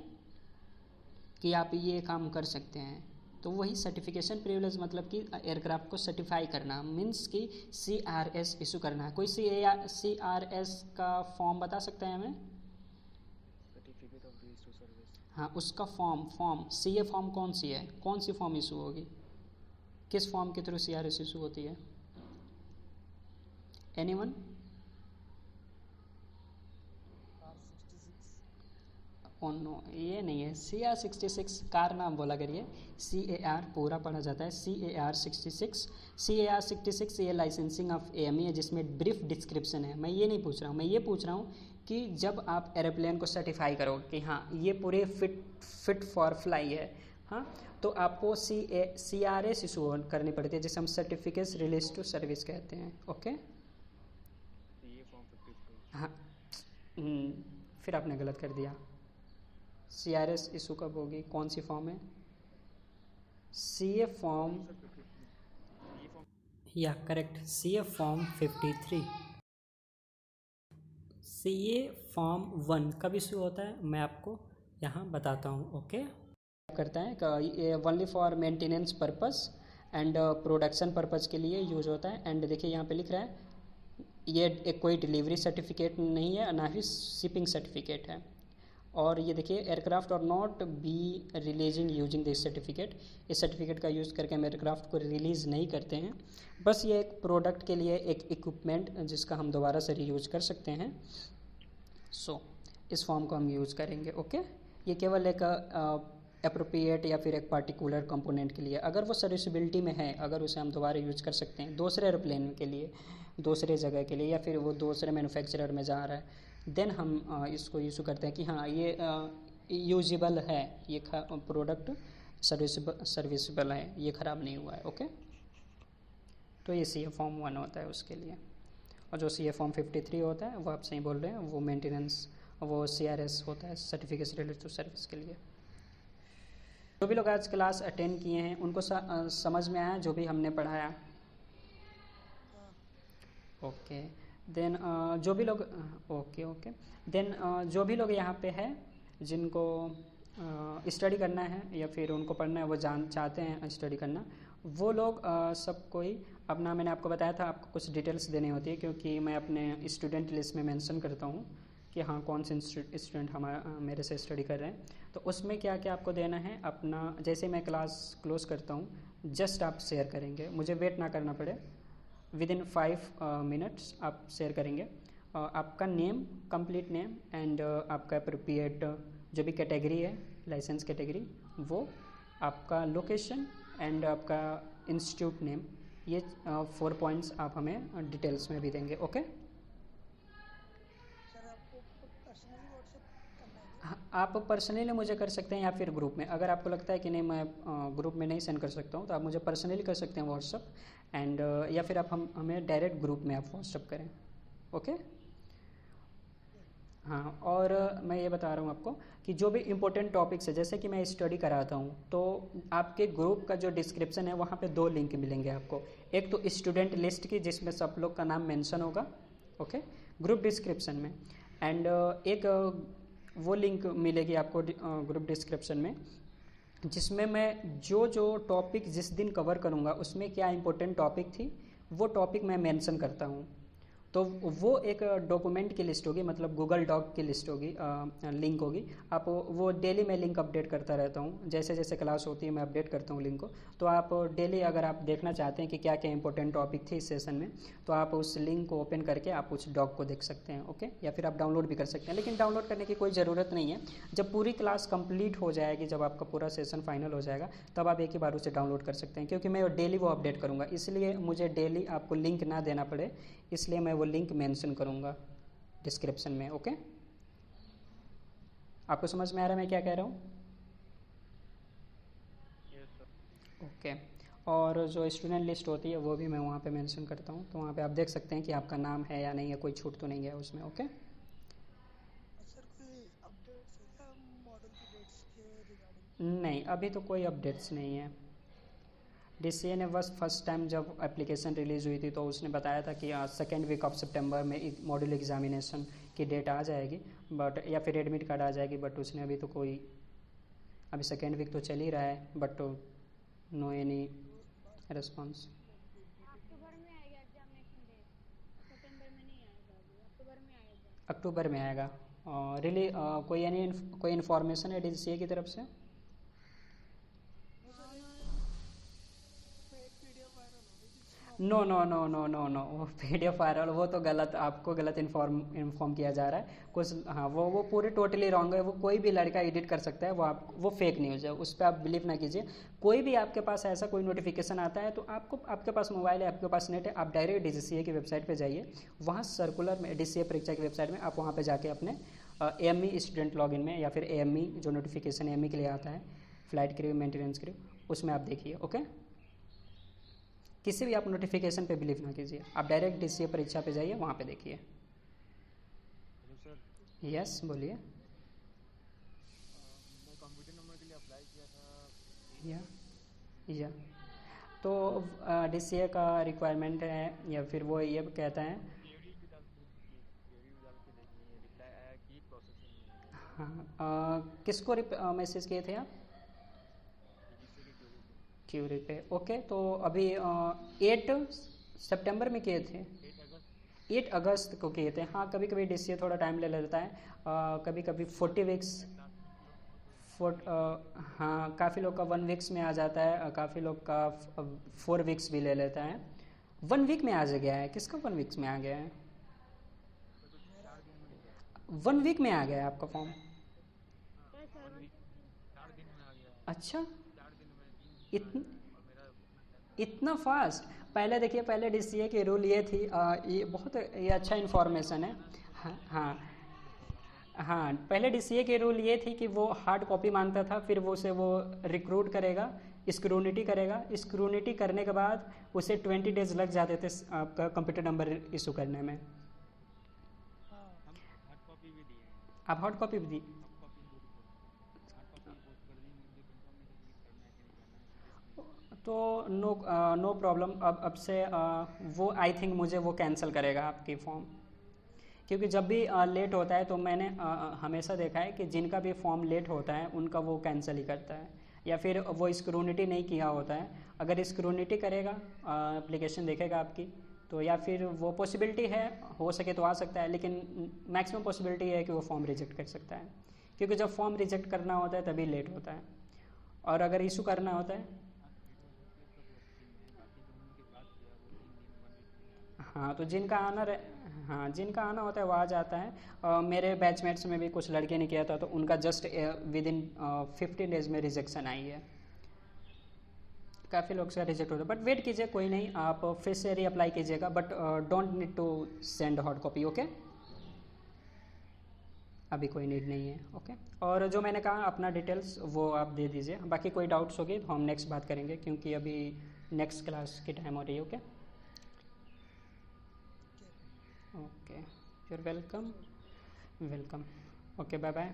S1: कि आप ये काम कर सकते हैं। तो वही सर्टिफिकेशन प्रिविलेज मतलब कि एयरक्राफ्ट को सर्टिफाई करना, मीन्स कि CRS इशू करना। कोई CRS का फॉर्म बता सकते हैं हमें?
S4: Certificate of reach to service.
S1: हाँ, उसका फॉर्म CA फॉर्म कौन सी है? कौन सी फॉर्म इशू होगी? किस फॉर्म के थ्रू CRS इशू होती है? एनीवन? नो, ये नहीं है। CR66 कार नाम बोला करिए। CAR पूरा पढ़ा जाता है। CAR66 ये लाइसेंसिंग ऑफ AME है, जिसमें ब्रीफ डिस्क्रिप्शन है। मैं ये नहीं पूछ रहा हूँ, मैं ये पूछ रहा हूँ कि जब आप एरोप्लेन को सर्टिफाई करो कि हाँ ये पूरे फिट फॉर फ्लाई है, हाँ, तो आपको CRS इशू करनी पड़ती है, जिसे हम सर्टिफिकेट रिलीज टू सर्विस कहते हैं। ओके,
S3: ये फॉर्म 53।
S1: हाँ, फिर आपने गलत कर दिया। CRS इशू कब होगी? कौन सी फॉर्म है? CA फॉर्म, या correct, CA form 53। CA form 1 कब इशू होता है मैं आपको यहाँ बताता हूँ। ओके, करता है only for maintenance purpose and production purpose के लिए यूज होता है। एंड देखिए यहाँ पे लिख रहा है ये एक कोई डिलीवरी सर्टिफिकेट नहीं है, ना ही शिपिंग सर्टिफिकेट है। और ये देखिए एयरक्राफ्ट और not be releasing using this certificate, इस सर्टिफिकेट का यूज़ करके हम एयरक्राफ्ट को रिलीज़ नहीं करते हैं। बस ये एक प्रोडक्ट के लिए एक इक्विपमेंट जिसका हम दोबारा से रीयूज कर सकते हैं। सो इस फॉर्म को हम यूज़ करेंगे। ओके, ये केवल एक अप्रोप्रिएट या फिर एक पार्टिकुलर कंपोनेंट के लिए, अगर वो सर्विसिबिलिटी में है, अगर उसे हम दोबारा यूज कर सकते हैं दूसरे एरोप्लेन के लिए, दूसरे जगह के लिए, या फिर वो दूसरे मैन्युफैक्चरर में जा रहा है, देन हम इसको इशू करते हैं कि हाँ ये यूजेबल है, ये प्रोडक्ट सर्विसिबल है, ये ख़राब नहीं हुआ है। ओके, तो ये CA फॉर्म 1 होता है उसके लिए। और जो CA फॉर्म 53 होता है वो आप सही बोल रहे हैं, वो मेंटेनेंस, वो CRS होता है, सर्टिफिकेट रिलेटेड टू सर्विस के लिए। जो भी लोग आज क्लास अटेंड किए हैं उनको समझ में आया जो भी हमने पढ़ाया? ओके, देन जो भी लोग ओके देन जो भी लोग यहाँ पे है जिनको स्टडी करना है या फिर उनको पढ़ना है, वो चाहते हैं स्टडी करना, वो लोग सब कोई अपना, मैंने आपको बताया था आपको कुछ डिटेल्स देनी होती है, क्योंकि मैं अपने स्टूडेंट लिस्ट में मेंशन करता हूँ कि हाँ कौन से स्टूडेंट हमारा मेरे से स्टडी कर रहे हैं। तो उसमें क्या क्या आपको देना है अपना, जैसे मैं क्लास क्लोज करता हूँ जस्ट आप शेयर करेंगे, मुझे वेट ना करना पड़े, विदिन 5 मिनट्स आप शेयर करेंगे आपका नेम, कंप्लीट नेम एंड आपका अप्रोप्रिएट जो भी कैटेगरी है, लाइसेंस कैटेगरी, वो आपका लोकेशन एंड आपका इंस्टीट्यूट नेम, ये 4 पॉइंट्स आप हमें डिटेल्स में भी देंगे। ओके, आप पर्सनली मुझे कर सकते हैं या फिर ग्रुप में, अगर आपको लगता है कि नहीं मैं ग्रुप में नहीं सेंड कर सकता हूँ तो आप मुझे पर्सनली कर सकते हैं व्हाट्सअप एंड या फिर आप हमें डायरेक्ट ग्रुप में आप व्हाट्सअप करें। ओके, हाँ, और मैं ये बता रहा हूँ आपको कि जो भी इम्पोर्टेंट टॉपिक्स है, जैसे कि मैं स्टडी कराता हूँ, तो आपके ग्रुप का जो डिस्क्रिप्शन है वहाँ पे 2 लिंक मिलेंगे आपको। एक तो स्टूडेंट लिस्ट की जिसमें सब लोग का नाम मेंशन होगा, ओके, ग्रुप डिस्क्रिप्शन में, एंड एक वो लिंक मिलेगी आपको ग्रुप डिस्क्रिप्शन में जिसमें मैं जो टॉपिक जिस दिन कवर करूँगा उसमें क्या इंपॉर्टेंट टॉपिक थी वो टॉपिक मैं मेंशन करता हूँ। तो वो एक डॉक्यूमेंट की लिस्ट होगी, मतलब गूगल डॉक की लिस्ट होगी, लिंक होगी। आप वो डेली मैं लिंक अपडेट करता रहता हूँ, जैसे जैसे क्लास होती है मैं अपडेट करता हूँ लिंक को। तो आप डेली अगर आप देखना चाहते हैं कि क्या क्या इंपॉर्टेंट टॉपिक थी इस सेशन में, तो आप उस लिंक को ओपन करके आप उस डॉक को देख सकते हैं। ओके, या फिर आप डाउनलोड भी कर सकते हैं, लेकिन डाउनलोड करने की कोई ज़रूरत नहीं है। जब पूरी क्लास कंप्लीट हो जाएगी, जब आपका पूरा सेशन फाइनल हो जाएगा, तब आप एक ही बार उसे डाउनलोड कर सकते हैं, क्योंकि मैं डेली वो अपडेट करूँगा, इसलिए मुझे डेली आपको लिंक ना देना पड़े, इसलिए मैं वो लिंक मेंशन करूँगा डिस्क्रिप्शन में। ओके, आपको समझ में आ रहा है मैं क्या कह रहा हूँ? ओके, और जो स्टूडेंट लिस्ट होती है वो भी मैं वहाँ पे मेंशन करता हूँ, तो वहाँ पे आप देख सकते हैं कि आपका नाम है या नहीं है, कोई छूट तो नहीं है उसमें। ओके, नहीं अभी तो कोई अपडेट्स नहीं है, DCA ने बस फर्स्ट टाइम जब एप्लीकेशन रिलीज़ हुई थी तो उसने बताया था कि सेकेंड वीक ऑफ सितंबर में मॉड्यूल एग्जामिनेशन की डेट आ जाएगी, बट या फिर एडमिट कार्ड आ जाएगी, बट उसने अभी तो कोई, अभी सेकेंड वीक तो चल ही रहा है, बट नो एनी रिस्पॉन्स।
S2: अक्टूबर में आएगा एग्जामिनेशन डेट, सितंबर में नहीं आएगा, अभी अक्टूबर में आएगा।
S1: अक्टूबर में आएगा। कोई इन्फॉर्मेशन है DCA की तरफ से?
S4: फेक पीडीएफ वायरल हो गई थी।
S1: No no no no no no, वो PDF वायरल, वो तो गलत, आपको गलत इन्फॉर्म किया जा रहा है कुछ। हाँ, वो पूरे टोटली रॉन्ग है। वो कोई भी लड़का एडिट कर सकता है, वो फेक न्यूज़ है, उस पर आप बिलीव ना कीजिए। कोई भी आपके पास ऐसा कोई नोटिफिकेशन आता है तो आपको, आपके पास मोबाइल है, आपके पास नेट है, आप डायरेक्ट DCA की वेबसाइट पर जाइए, वहाँ सर्कुलर में DCA परीक्षा की वेबसाइट में आप वहाँ पर जाके अपने AME स्टूडेंट लॉगिन में, या फिर AME जो नोटिफिकेशन AME के लिए आता है, फ्लाइट क्रू, मेंटेनेंस क्रू, उसमें आप देखिए। ओके, किसी भी आप नोटिफिकेशन पे बिलीव ना कीजिए, आप डायरेक्ट DCA परीक्षा पे जाइए, वहाँ पे देखिए।
S3: हेलो सर,
S1: यस, बोलिए।
S3: मैं कंप्यूटर नंबर के लिए अप्लाई किया था।
S1: या तो DCA का रिक्वायरमेंट है, या फिर वो ये कहता है,
S3: केडी भी डाल के देखिए, रिप्लाई आया कि प्रोसेसिंग में है।
S1: हाँ, किसको मैसेज किए थे आप?
S3: DCA की क्वेरी पे
S1: क्यूरी पे। ओके, तो अभी 8 सितंबर में किए थे,
S3: 8 अगस्त
S1: 8 अगस्त को किए थे। हाँ, कभी कभी DCA थोड़ा टाइम ले लेता है, कभी कभी 40 वीक्स, हाँ, काफ़ी लोग का 1 वीक्स में आ जाता है, काफ़ी लोग का 4 वीक्स भी ले लेता है। 1 वीक में आ गया है, किसका 1 वीक्स में आ गया है? 1 वीक में आ गया है आपका फॉर्म?
S3: 4 दिन में आ गया।
S1: अच्छा,
S3: 4 दिन में 3 और मेरा
S1: इतना फास्ट? पहले देखिए, पहले DCA की रूल ये थी, ये बहुत ये अच्छा इन्फॉर्मेशन है। हाँ हाँ हाँ, पहले DCA की रूल ये थी कि वो हार्ड कॉपी मांगता था, फिर वो उसे वो रिक्रूट करेगा, स्क्रूनिटी करेगा, स्क्रूनिटी करने के बाद उसे 20 डेज लग जाते थे आपका कंप्यूटर नंबर इशू करने में।
S3: हम हार्ड कॉपी भी दिए हैं।
S1: आप हार्ड कॉपी भी दी?
S3: हार्ड कॉपी पोस्ट कर दी, मुझे कंफर्म नहीं था कि करना है कि नहीं करना है।
S1: तो नो प्रॉब्लम। अब से वो आई थिंक मुझे वो कैंसिल करेगा आपकी फॉर्म, क्योंकि जब भी लेट होता है तो मैंने हमेशा देखा है कि जिनका भी फॉर्म लेट होता है उनका वो कैंसिल ही करता है, या फिर वो स्क्रूनिटी नहीं किया होता है। अगर स्क्रूनिटी करेगा, एप्लीकेशन देखेगा आपकी, तो या फिर वो पॉसिबिलिटी है, हो सके तो आ सकता है, लेकिन मैक्सिमम पॉसिबिलिटी है कि वो फॉर्म रिजेक्ट कर सकता है, क्योंकि जब फॉर्म रिजेक्ट करना होता है तभी लेट होता है, और अगर इशू करना होता है, हाँ, तो जिनका आना हाँ, जिनका आना होता है वो आ जाता है। मेरे बैचमेट्स में भी कुछ लड़के ने किया था, तो उनका जस्ट विद इन 15 डेज में रिजेक्शन आई है। काफ़ी लोग से रिजेक्ट होता है, बट वेट कीजिए, कोई नहीं, आप फिर से रीअप्लाई कीजिएगा, but don't need to send hard copy. Okay, अभी कोई नीड नहीं है। ओके, और जो मैंने कहा अपना डिटेल्स वो आप दे दीजिए। बाकी कोई डाउट्स होगी तो हम नेक्स्ट बात करेंगे, क्योंकि अभी नेक्स्ट क्लास की टाइम हो रही है। Okay okay, you're welcome। Okay, bye bye.